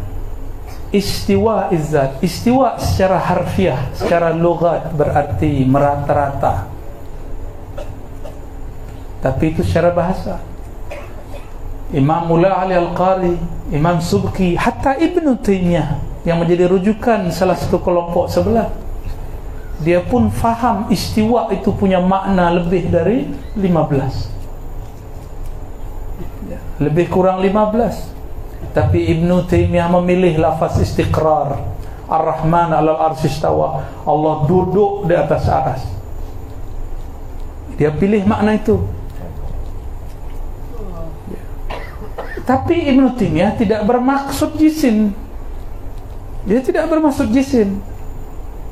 istiwa izzat. Istiwa secara harfiah, secara lughat berarti merata-rata, tapi itu secara bahasa. Imam Mullah Ali Al-Qari, Imam Subki, hatta Ibnu Taimiyah yang menjadi rujukan salah satu kelompok sebelah, dia pun faham istiwa itu punya makna lebih dari 15, lebih kurang 15. Tapi Ibnu Taimiyah memilih lafaz istiqrar. Ar-Rahman 'alal arsy istawa. Allah duduk di atas aras. Dia pilih makna itu. Tapi Ibnu Taimiyah tidak bermaksud jisim. Dia tidak bermaksud jisim,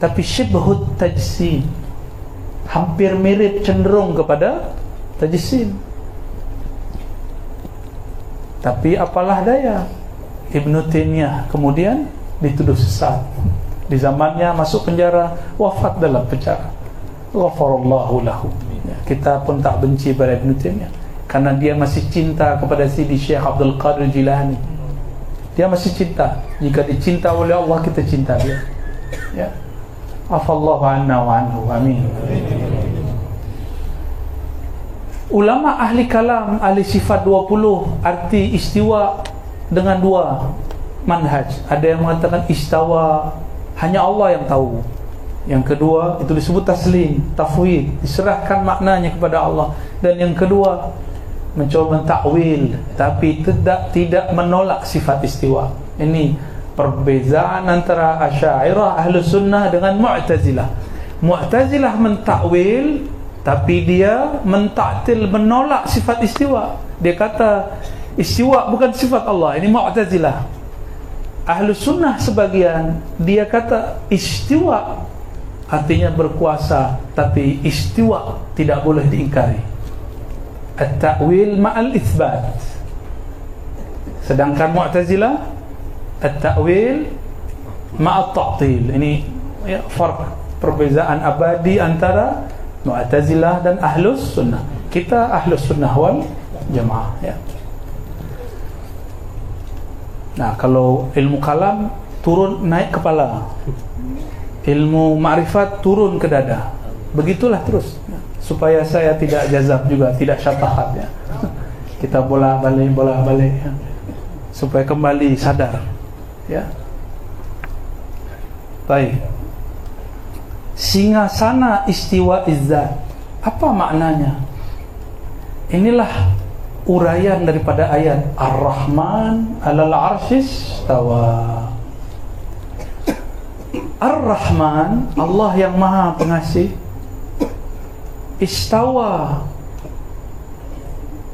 tapi syibhut tajsim, hampir mirip, cenderung kepada tajsim. Tapi apalah daya, Ibnu Taimiyah kemudian dituduh sesat. Di zamannya masuk penjara, wafat dalam penjara. Ghafarallahu lahu. Ya, kita pun tak benci pada Ibnu Taimiyah, karena dia masih cinta kepada Sidi Syekh Abdul Qadir Jilani. Dia masih cinta. Jika dicinta oleh Allah, kita cinta dia. Ya. Afallahu anna wa anhu. Amin. Ulama ahli kalam, ahli sifat 20 arti istiwa dengan dua manhaj. Ada yang mengatakan istawa hanya Allah yang tahu. Yang kedua itu disebut taslim, tafwid, diserahkan maknanya kepada Allah. Dan yang kedua mencoba mentakwil, tapi tidak menolak sifat istiwa. Ini perbezaan antara Asy'ariyah, Ahlus Sunnah dengan Mu'tazilah. Mu'tazilah mentakwil, tapi dia mentaktil, menolak sifat istiwa. Dia kata istiwa bukan sifat Allah. Ini Mu'tazilah. Ahlus Sunnah sebagian, dia kata istiwa artinya berkuasa, tapi istiwa tidak boleh diingkari. At-ta'wil ma'al itsbat. Sedangkan Mu'tazilah at-ta'wil ma'at ta'til. Ini ya, perbezaan abadi antara Mu'tazilah dan Ahlus Sunnah. Kita Ahlus Sunnah wal Jamaah, ya. Nah, kalau ilmu kalam turun naik kepala, ilmu ma'rifat turun ke dada. Begitulah terus, ya. Supaya saya tidak jazab juga, tidak syatahat, ya. Kita bolak-balik ya. Supaya kembali sadar, ya. Baik. Singgasana istiwa izzat, apa maknanya? Inilah uraian daripada ayat Ar-Rahman 'alal 'arsyis istawa. Ar-Rahman, Allah yang Maha Pengasih, istawa,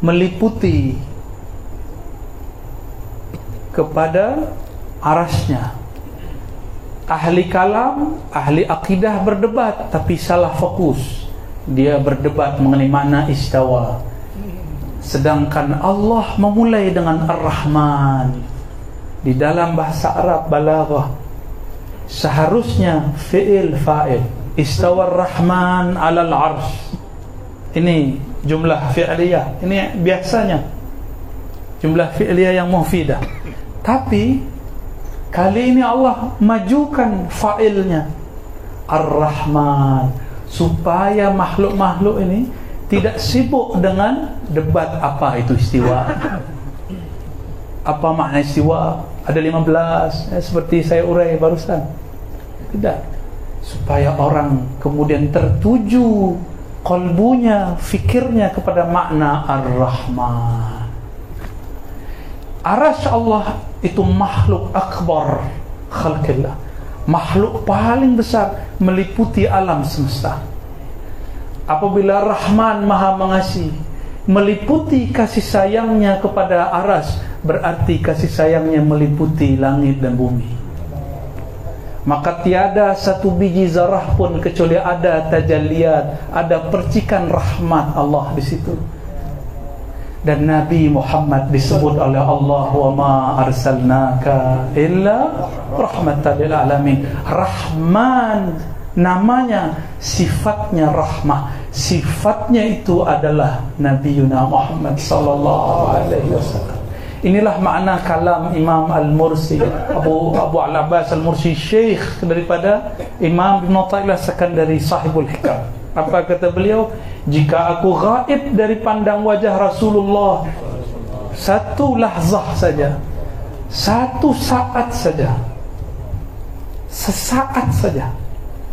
meliputi kepada arasnya. Ahli kalam, ahli akidah berdebat, tapi salah fokus. Dia berdebat mengenai mana istawa. Sedangkan Allah memulai dengan Ar-Rahman. Di dalam bahasa Arab balaghah, seharusnya fi'il fa'il. Istawa Ar-Rahman 'alal 'arsy. Ini jumlah fi'liyah. Ini biasanya jumlah fi'liyah yang mufidah. Tapi kali ini Allah majukan fa'ilnya Ar-Rahman, supaya makhluk-makhluk ini tidak sibuk dengan debat apa itu istiwa, apa makna istiwa, ada 15 seperti saya urai barusan. Tidak, supaya orang kemudian tertuju qalbunya, fikirnya kepada makna Ar-Rahman. Arasy Allah itu makhluk akbar khalqillah, makhluk paling besar, meliputi alam semesta. Apabila Rahman Maha Mengasihi, meliputi kasih sayangnya kepada arasy, berarti kasih sayangnya meliputi langit dan bumi. Maka tiada satu biji zarah pun kecuali ada tajalliyat, ada percikan rahmat Allah di situ. Dan Nabi Muhammad disebut oleh Allah, wa ma arsalnaka illa rahmatan lil alamin. Rahman namanya, sifatnya rahmah, sifatnya itu adalah Nabiuna Muhammad sallallahu alaihi wasallam. Inilah makna kalam Imam Al-Mursi, Abu Al-Abbas Al-Mursi, syekh daripada Imam Ibn Athaillah Sakandari sahibul hikam. Apa kata beliau? Jika aku gaib dari pandang wajah Rasulullah satu lahzah saja, satu saat saja, sesaat saja,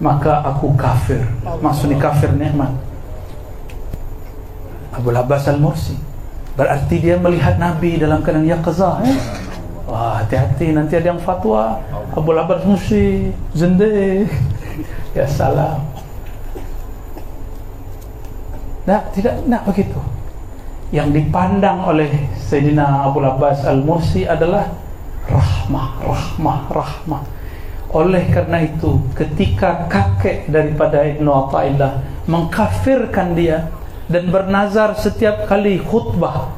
maka aku kafir. Maksudnya kafir nikmat. Abu Al-Abbas Al-Mursi, berarti dia melihat Nabi dalam keadaan yaqzah. Wah, hati-hati, nanti ada yang fatwa Abu Al-Abbas Al-Mursi zindik. Ya salam. Nah, tidak begitu. Yang dipandang oleh Sayyidina Abu Al-Abbas Al-Mursi adalah rahmah. Oleh karena itu, ketika kakek daripada Ibnu Athaillah mengkafirkan dia dan bernazar setiap kali khutbah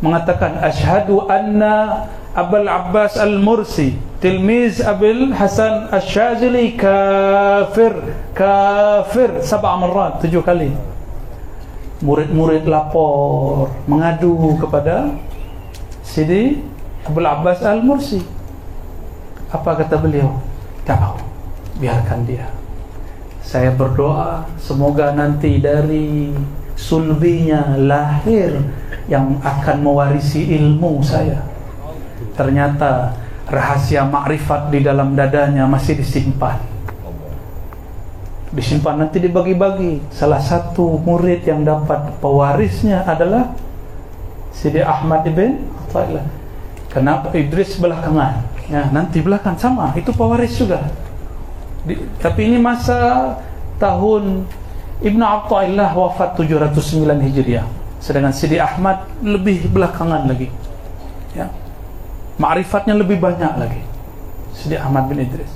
mengatakan asyhadu anna Abul Abbas Al-Mursi tilmiz Abil Hasan Asy-Syadzili kafir 7 kali. Murid-murid lapor, mengadu kepada Sidi Abul Abbas Al-Mursi. Apa kata beliau? Tahu, biarkan dia. Saya berdoa semoga nanti dari sulbinya lahir yang akan mewarisi ilmu saya. Ternyata rahasia makrifat di dalam dadanya masih disimpan, nanti dibagi-bagi. Salah satu murid yang dapat pewarisnya adalah Sidi Ahmad ibn Athaillah. Kenapa Idris belakangan? Ya, nanti belakang sama, itu pewaris juga. Tapi ini masa tahun Ibnu Athaillah wafat 709 Hijriah, sedangkan Sidi Ahmad lebih belakangan lagi. Ya, ma'rifatnya lebih banyak lagi, Sidi Ahmad bin Idris.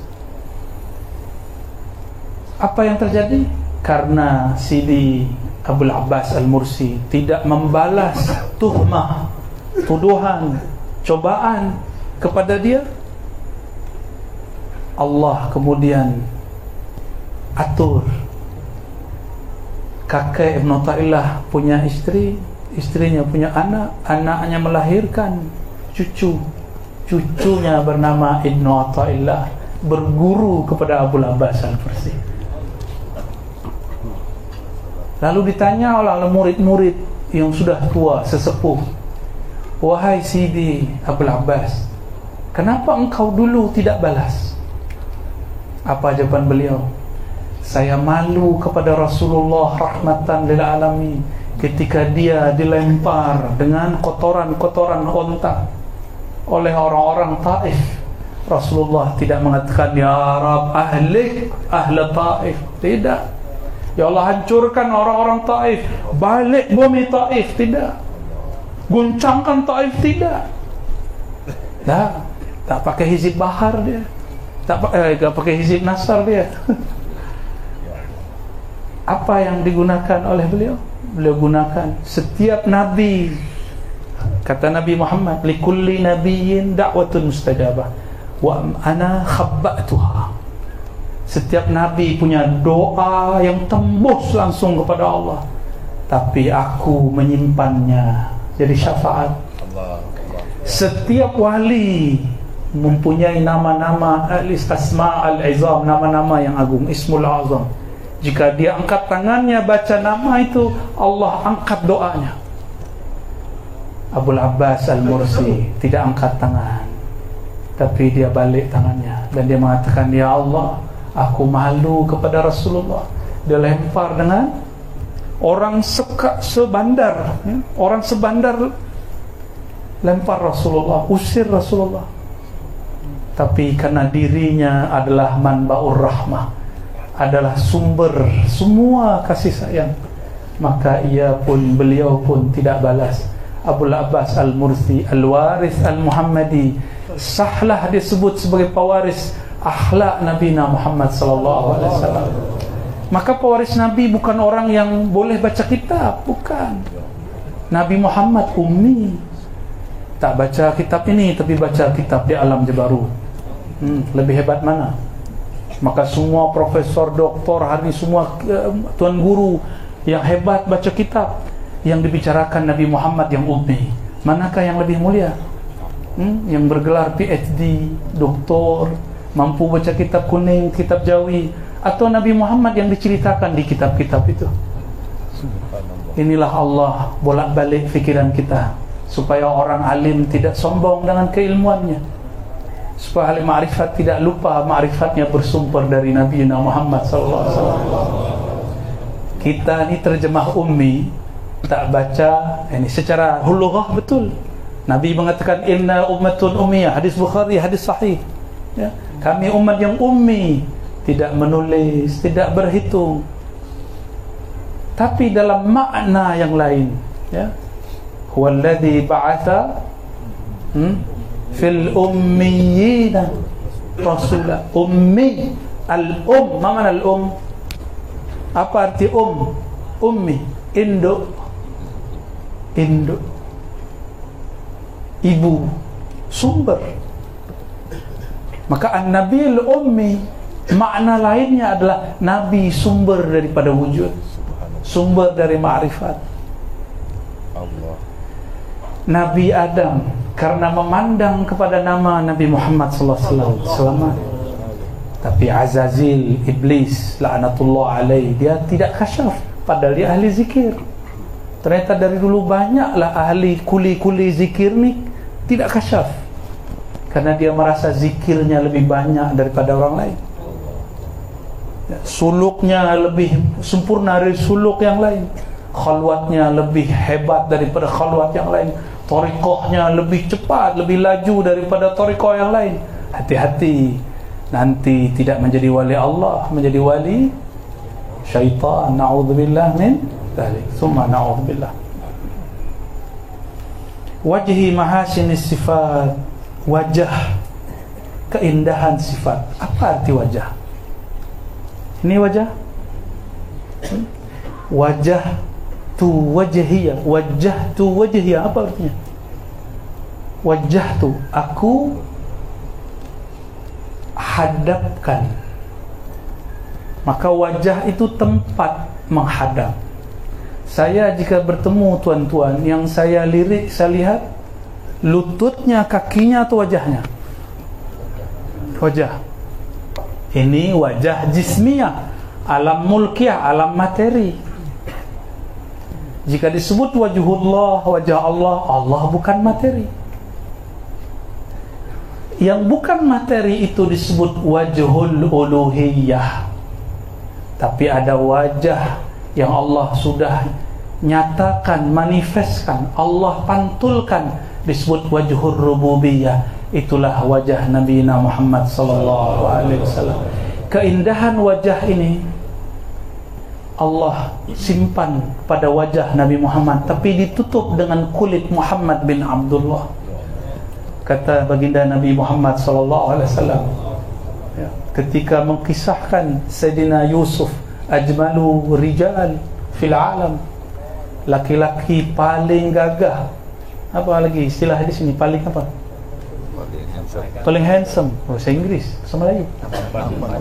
Apa yang terjadi? Karena Sidi Abul Abbas Al-Mursi tidak membalas tuhmah, tuduhan, cobaan kepada dia, Allah kemudian atur kakek Ibn Athaillah punya istri, istrinya punya anak, anaknya melahirkan cucu, cucunya bernama Ibn Athaillah, berguru kepada Abul Abbas Al-Mursi. Lalu ditanya oleh murid-murid yang sudah tua, sesepuh, wahai Sidi Abul Abbas, kenapa engkau dulu tidak balas? Apa jawaban beliau? Saya malu kepada Rasulullah rahmatan lil alamin ketika dia dilempar dengan kotoran-kotoran onta oleh orang-orang Taif. Rasulullah tidak mengatakan ya Rab ahli Taif, tidak. Ya Allah hancurkan orang-orang Taif, balik bumi Taif, tidak. Guncangkan Taif, tidak. Tak pakai hizib bahar dia, tak pakai hizib nasar dia. Apa yang digunakan oleh beliau? Beliau gunakan setiap nabi. Kata Nabi Muhammad, likulli nabiyyin da'watun mustajabah wa ana khabba'tuha. Setiap nabi punya doa yang tembus langsung kepada Allah, tapi aku menyimpannya jadi syafaat. Setiap wali mempunyai nama-nama al-asma al-izam, nama-nama yang agung, ismul azam. Jika dia angkat tangannya baca nama itu, Allah angkat doanya. Abul Abbas Al-Mursi tidak angkat tangan, tapi dia balik tangannya dan dia mengatakan, ya Allah, aku malu kepada Rasulullah. Dia lempar dengan orang sebandar, ya? Orang sebandar lempar Rasulullah, usir Rasulullah. Tapi karena dirinya adalah manba'ur rahmah, adalah sumber semua kasih sayang, maka beliau pun tidak balas. Abul Abbas Al-Mursi Al-Waris Al-Muhammadi, sahlah disebut sebagai pewaris akhlak Nabi Muhammad sallallahu alaihi wasallam. Maka pewaris Nabi bukan orang yang boleh baca kitab, bukan. Nabi Muhammad ummi, tak baca kitab ini tapi baca kitab di alam Jabarut. Lebih hebat mana? Maka semua profesor, doktor, hari semua tuan guru yang hebat baca kitab, yang dibicarakan Nabi Muhammad yang ummi. Manakah yang lebih mulia? Yang bergelar PhD, doktor, mampu baca kitab kuning, kitab Jawi, atau Nabi Muhammad yang diceritakan di kitab-kitab itu? Inilah Allah bolak-balik fikiran kita, supaya orang alim tidak sombong dengan keilmuannya, supaya ahli ma'rifat tidak lupa ma'rifatnya bersumber dari Nabi Muhammad sallallahu alaihi wasallam. Kita ni terjemah ummi, tak baca ini secara lughah betul. Nabi mengatakan inna ummatun ummiyah, hadis Bukhari, hadis sahih, ya. Kami umat yang ummi, tidak menulis, tidak berhitung. Tapi dalam makna yang lain, ya, huwallazi ba'atha fil ummiyina rasulah. Ummi, al-um, ma mana al-um? Apa arti ummi? Induk, ibu, sumber. Maka an-nabi al-ummi, makna lainnya adalah nabi sumber daripada wujud, sumber dari ma'rifat. Nabi Adam karena memandang kepada nama Nabi Muhammad sallallahu alaihi wasallam, tapi Azazil, iblis laknatullah alaih, dia tidak kasyaf, padahal dia ahli zikir. Ternyata dari dulu banyaklah ahli kuli-kuli zikir ni tidak kasyaf, karena dia merasa zikirnya lebih banyak daripada orang lain, suluknya lebih sempurna dari suluk yang lain, khalwatnya lebih hebat daripada khalwat yang lain, thariqahnya lebih cepat, lebih laju daripada thariqah yang lain. Hati-hati, nanti tidak menjadi wali Allah, menjadi wali syaitan. Na'udzubillah min dzalik. Summa na'udzubillah. Wajhi mahasinis sifat, wajah keindahan sifat. Apa arti wajah? Ini wajah, wajah tu wajhiyah, wajah tu wajhiyah, apa artinya? Wajah tu, aku hadapkan. Maka wajah itu tempat menghadap. Saya jika bertemu tuan-tuan, yang saya lirik, saya lihat lututnya, kakinya atau wajahnya? Wajah. Ini wajah jismiyah, alam mulkiyah, alam materi. Jika disebut wajhullah, wajah Allah, Allah bukan materi. yang bukan materi itu disebut wajhul uluhiyah, tapi ada wajah yang Allah sudah nyatakan, manifestkan, Allah pantulkan, disebut wajhur rububiyah. Itulah wajah Nabi Muhammad sallallahu alaihi wasallam. Keindahan wajah ini Allah simpan pada wajah Nabi Muhammad, tapi ditutup dengan kulit Muhammad bin Abdullah. Kata baginda Nabi Muhammad sallallahu alaihi wasallam, ya, ketika mengkisahkan Sayyidina Yusuf, ajmalu rijal fil alam, laki-laki paling gagah. Apa lagi istilah di sini, paling apa? Paling handsome, bahasa Inggris, bahasa Melayu.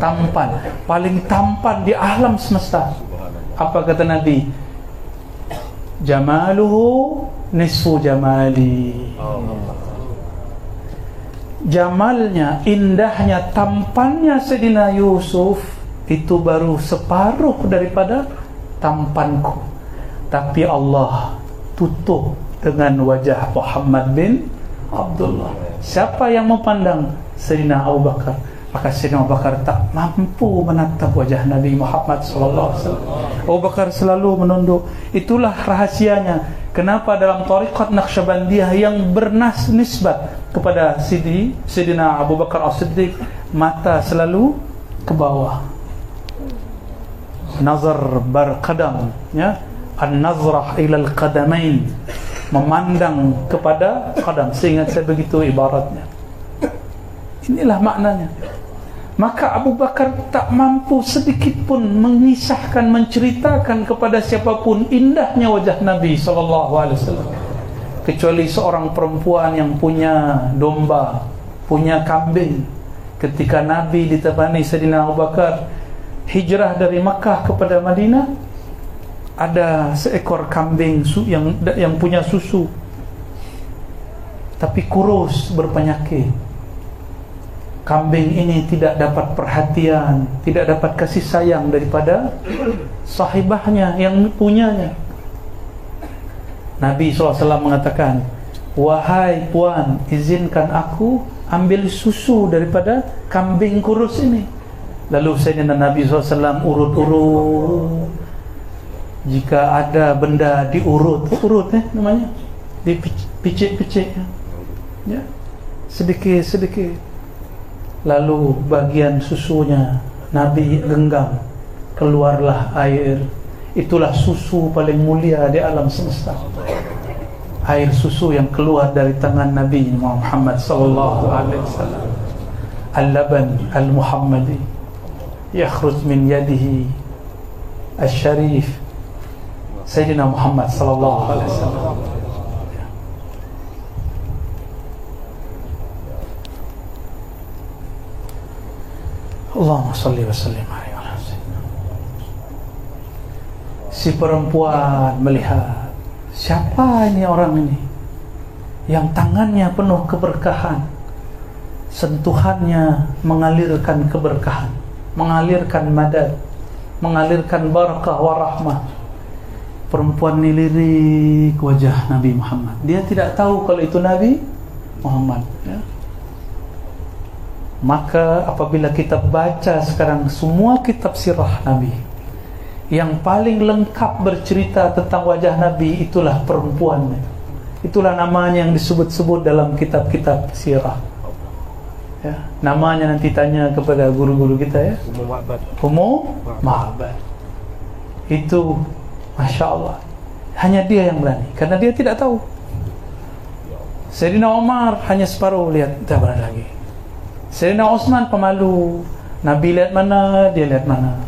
Tampan, paling tampan di alam semesta. Apa kata Nabi? Jamaluhu nisfu jamali. Jamalnya, indahnya, tampannya Sayyidina Yusuf itu baru separuh daripada tampanku. Tapi Allah tutup dengan wajah Muhammad bin Abdullah. Siapa yang memandang? Sayyidina Abu Bakar. Maka Sayyidina Abu Bakar tak mampu menatap wajah Nabi Muhammad sallallahu alaihi wasallam. Abu Bakar selalu menunduk. Itulah rahasianya kenapa dalam tariqat Naqsyabandiyah yang bernisbat kepada Sayyidina Abu Bakar As-Siddiq, mata selalu ke bawah. Nazar barqadam, ya, an-nazrah ila al-qadamain, memandang kepada qadam. Seingat saya begitu ibaratnya. Inilah maknanya. Maka Abu Bakar tak mampu sedikit pun mengisahkan, menceritakan kepada siapapun indahnya wajah Nabi SAW, kecuali seorang perempuan yang punya domba, punya kambing. Ketika Nabi ditemani Sayyidina Abu Bakar hijrah dari Makkah kepada Madinah, ada seekor kambing yang punya susu, tapi kurus, berpenyakit. Kambing ini tidak dapat perhatian, tidak dapat kasih sayang daripada sahibahnya yang punyanya. Nabi SAW mengatakan, wahai puan, izinkan aku ambil susu daripada kambing kurus ini. Lalu Sayyidina Nabi SAW urut-urut. Jika ada benda diurut, namanya, dipicik-picik, ya, sedikit-sedikit. Lalu bagian susunya Nabi genggam, keluarlah air. Itulah susu paling mulia di alam semesta. Air susu yang keluar dari tangan Nabi Muhammad sallallahu alaihi wasallam. Al-laban al-Muhammadi yakhruj min yadihi asy-syarif Sayyidina Muhammad sallallahu alaihi wasallam. Allahumma salli wa sallim alaihi wa sallam. Si perempuan melihat, siapa ini orang ini yang tangannya penuh keberkahan, sentuhannya mengalirkan keberkahan, mengalirkan madad, mengalirkan barakah wa rahmah. Perempuan ini lirik wajah Nabi Muhammad. Dia tidak tahu kalau itu Nabi Muhammad, ya. Maka apabila kita baca sekarang semua kitab sirah Nabi, yang paling lengkap bercerita tentang wajah Nabi itulah perempuan. Itulah namanya yang disebut-sebut dalam kitab-kitab sirah, ya. Namanya nanti tanya kepada guru-guru kita, ya, Ummu Ma'bad. Itu Masya Allah, hanya dia yang berani, karena dia tidak tahu. Sayyidina Umar hanya separuh lihat, tak berani lagi. Sayyidina Utsman pemalu, Nabi lihat mana, dia lihat mana.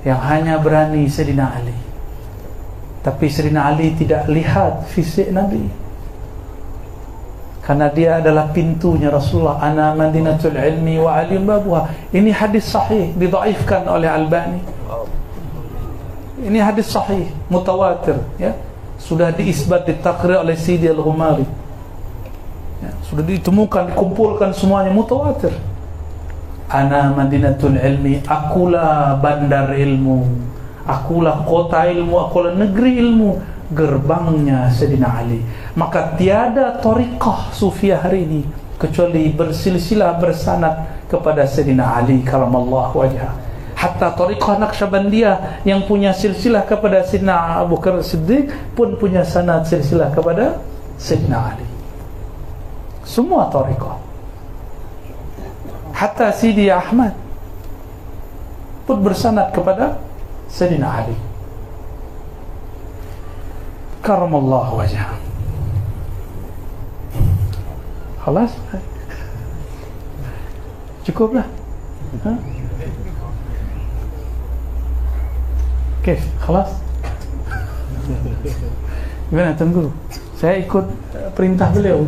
Yang hanya berani Sayyidina Ali. Tapi Sayyidina Ali tidak lihat fisik Nabi, karena dia adalah pintunya Rasulullah. Ana madinatul ilmi wa alim babuha. Ini hadis sahih, didhaifkan oleh Albani. Ini hadis sahih, mutawatir, ya. Sudah diisbat, ditaqrir oleh Sidi Al-Ghumari, ya. Sudah ditemukan, dikumpulkan semuanya, mutawatir. Ana madinatul ilmi, akulah bandar ilmu, akulah kota ilmu, akulah negeri ilmu. gerbangnya Sayyidina Ali. Maka tiada tariqah Sufiyah hari ini kecuali bersilsilah bersanad kepada Sayyidina Ali karamallahu wajhah. Hatta tariqah Naqsyabandiyah yang punya silsilah kepada Sayyidina Abu Bakar Siddiq pun punya sanad silsilah kepada Sayyidina Ali. Semua tariqah. Hatta Sidi Ahmad pun bersanad kepada Sayyidina Ali karamallahu wajhah. Khalas? Cukuplah. Okey, khalas. Gimana, tunggu. Saya ikut perintah beliau.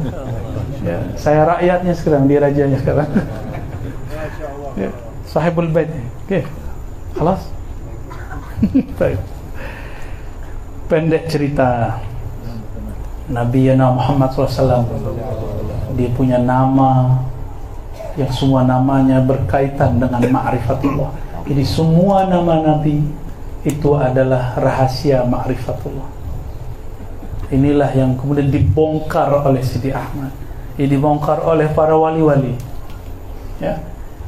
Ya, saya rakyatnya sekarang, dia rajanya sekarang. Ya, sahibul bait. Okey. Khalas? Baik. Pendek cerita, Nabi Muhammad SAW, dia punya nama yang semua namanya berkaitan dengan ma'rifatullah. Jadi semua nama Nabi itu adalah rahasia ma'rifatullah. Inilah yang kemudian dibongkar oleh Sidi Ahmad, dibongkar oleh para wali-wali. Ya,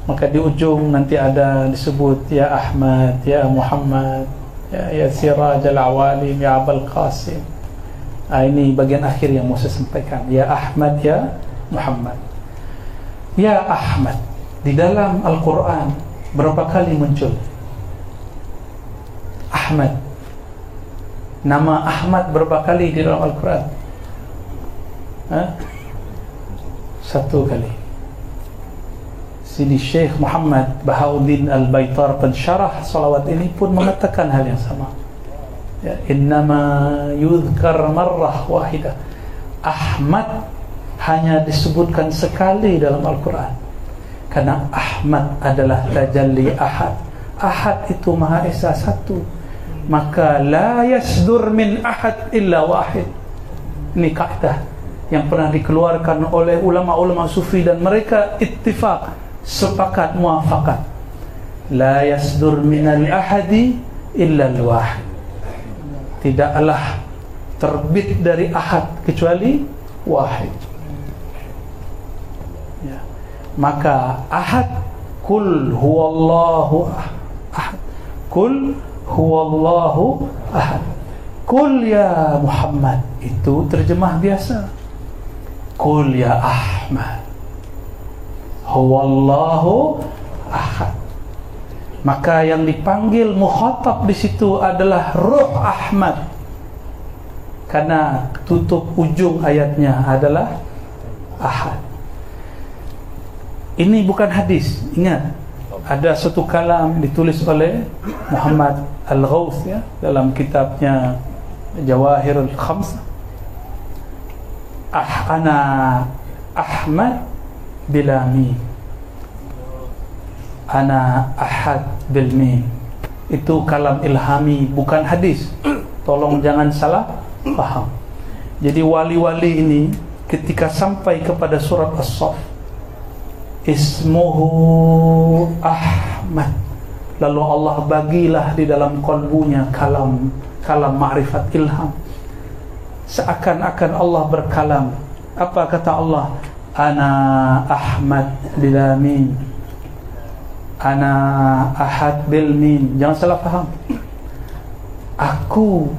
maka di ujung nanti ada disebut ya Ahmad, ya Muhammad, ya Siraj al-Awalim, ya Abul Qasim. Ini bagian akhir yang mau saya sampaikan. Ya Ahmad, ya Muhammad. Ya Ahmad di dalam Al-Quran berapa kali muncul Ahmad? Nama Ahmad berapa kali di dalam Al-Quran? Satu kali. Sidi Syekh Muhammad Bahauddin Al-Baitar pensyarah salawat ini pun mengatakan hal yang sama. Ya, innama yudhkar marrah wahidah. Ahmad hanya disebutkan sekali dalam Al-Quran karena Ahmad adalah tajalli Ahad. Ahad itu Maha Esa satu, maka la yasdur min ahad illa wahid. Ini kaidah yang pernah dikeluarkan oleh ulama-ulama sufi dan mereka ittifaq, sepakat, muafakat. La yasdur minal ahadi illa al-wahid. Tidaklah terbit dari ahad kecuali wahid. Ya. Maka ahad, kul huwallahu ahad, kul huwallahu ahad, kul ya Muhammad, itu terjemah biasa. Kul ya Ahmad, huwallahu ahad. Maka yang dipanggil mukhatab di situ adalah Ruh Ahmad, karena tutup ujung ayatnya adalah ahad. Ini bukan hadis, ingat. Ada satu kalam ditulis oleh Muhammad Al-Ghawth, ya, dalam kitabnya Jawahirul Khams. Ana Ahmad bila mim, ana ahad bil mim. Itu kalam ilhami, bukan hadis. Tolong jangan salah paham. Jadi wali-wali ini ketika sampai kepada surat As-Saff, ismuhu Ahmad, lalu Allah bagilah di dalam qalbunya kalam ma'rifat ilham. Seakan-akan Allah berkalam. Apa kata Allah? Ana Ahmad bila mim, ana ahad bil mim. Jangan salah faham. Aku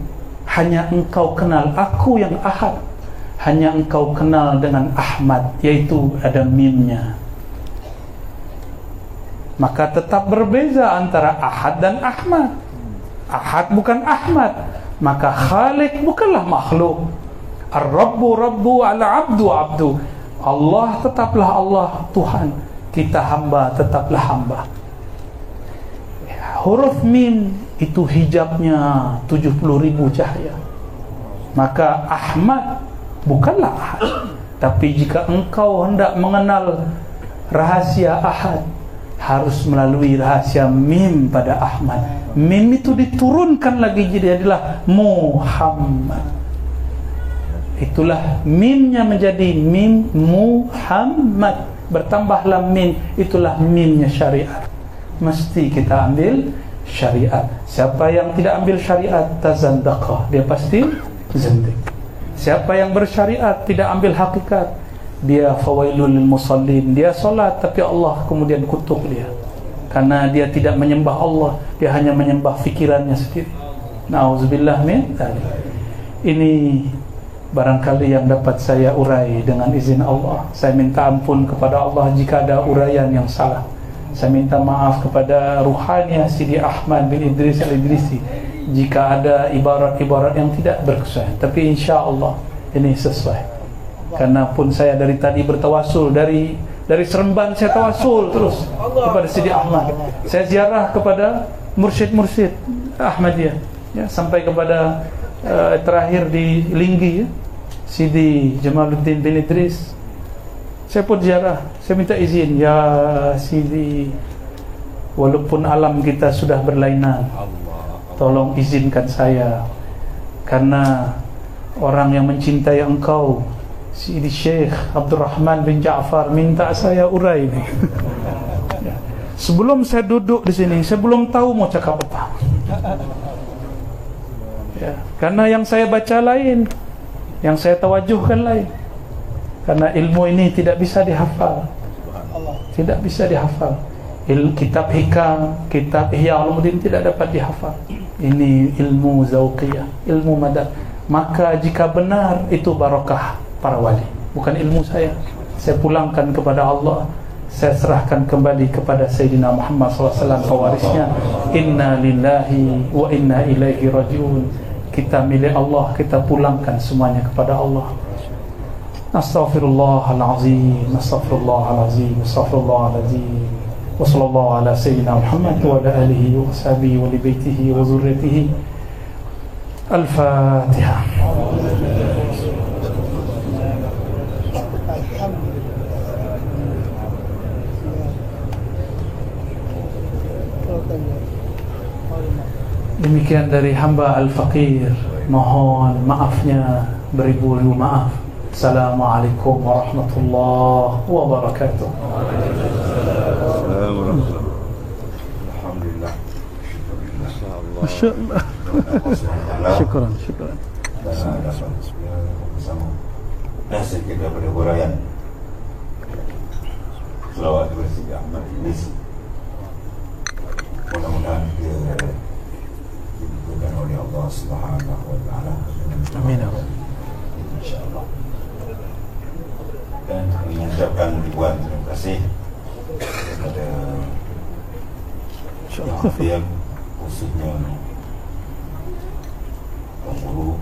hanya engkau kenal, aku yang ahad hanya engkau kenal dengan Ahmad, yaitu ada mimnya. Maka tetap berbeza antara ahad dan Ahmad. Ahad bukan Ahmad, maka Khaliq bukanlah makhluk. Ar-Rabbu Rabbu al-Abdu Abdu. Allah tetaplah Allah, Tuhan. Kita hamba tetaplah hamba. Huruf mim itu hijabnya 70.000 cahaya. Maka Ahmad bukanlah ahad. Tapi jika engkau hendak mengenal rahasia ahad, harus melalui rahasia mim pada Ahmad. Mim itu diturunkan lagi jadi adalah Muhammad. Itulah mimnya menjadi mim Muhammad. Bertambahlah mim, itulah mimnya syariat. Mesti kita ambil syariat. Siapa yang tidak ambil syariat, tazandaqa, dia pasti zindik. Siapa yang bersyariat tidak ambil hakikat, dia fawailul lil musallin. Dia solat tapi Allah kemudian kutuk dia, karena dia tidak menyembah Allah, dia hanya menyembah fikirannya sendiri. Nauzubillah min dzalik. Ini barangkali yang dapat saya urai dengan izin Allah. Saya minta ampun kepada Allah jika ada uraian yang salah. Saya minta maaf kepada ruhaniah Sidi Ahmad bin Idris Al-Idrisi jika ada ibarat-ibarat yang tidak berkesuaian. Tapi insya Allah ini sesuai. Karena pun saya dari tadi bertawasul, dari Seremban saya tawasul terus kepada Sidi Ahmad. Saya ziarah kepada mursyid-mursyid Ahmadiyah, ya, sampai kepada terakhir di Linggi, ya, Sidi Jamaluddin bin Idris. Saya pun ziarah, saya minta izin, ya Sidi, walaupun alam kita sudah berlainan, tolong izinkan saya, karena orang yang mencintai engkau, Sidi Syekh Abdurrahman bin Ja'far, minta saya urai ini. Ya. Sebelum saya duduk di sini, saya belum tahu mau cakap apa. Ya, karena yang saya baca lain, yang saya tawajuhkan lain. Karena ilmu ini tidak bisa dihafal, tidak bisa dihafal. Kitab hikam, kitab Ihya Ulumuddin tidak dapat dihafal. Ini ilmu zauqiyah, ilmu madad. Maka jika benar itu barakah para wali, bukan ilmu saya. Saya pulangkan kepada Allah, saya serahkan kembali kepada Sayyidina Muhammad SAW, pewarisnya. Inna lillahi wa inna ilaihi rajiun. Kita milik Allah, kita pulangkan semuanya kepada Allah. Astaghfirullahalazim, astaghfirullahalazim, astaghfirullahalazim. Wa sallallahu ala sayyidina Muhammad wa ala alihi wa sahbihi wa li baitihi wa zurriyyatihi. Al-Fatihah. Demikian dari hamba Al-Faqir, mohon maafnya beribu-ribu maaf. Assalamualaikum warahmatullahi wabarakatuh. Alhamdulillah. Masyaallah. Syukran. Dan sedikit daripada huraian selawat kepada Sidi Ahmad Idris. Mudah-mudahan dia diberikan oleh Allah Subhanahu wa taala. Amin. InsyaAllah. Dan mengucapkan ribuan terima kasih kepada yang hadir, khususnya Tuan Guru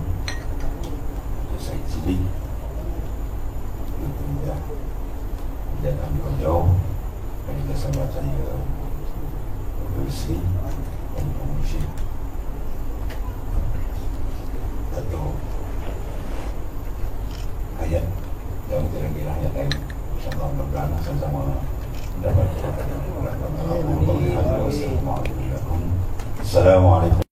Syed Sidik, dan ambil jauh, dan juga sahabat saya Bersri dan Pengurus atau ayat dan kira-kira ayat lain. InsyaAllah mudah-mudahan sama-sama dapat. Assalamualaikum.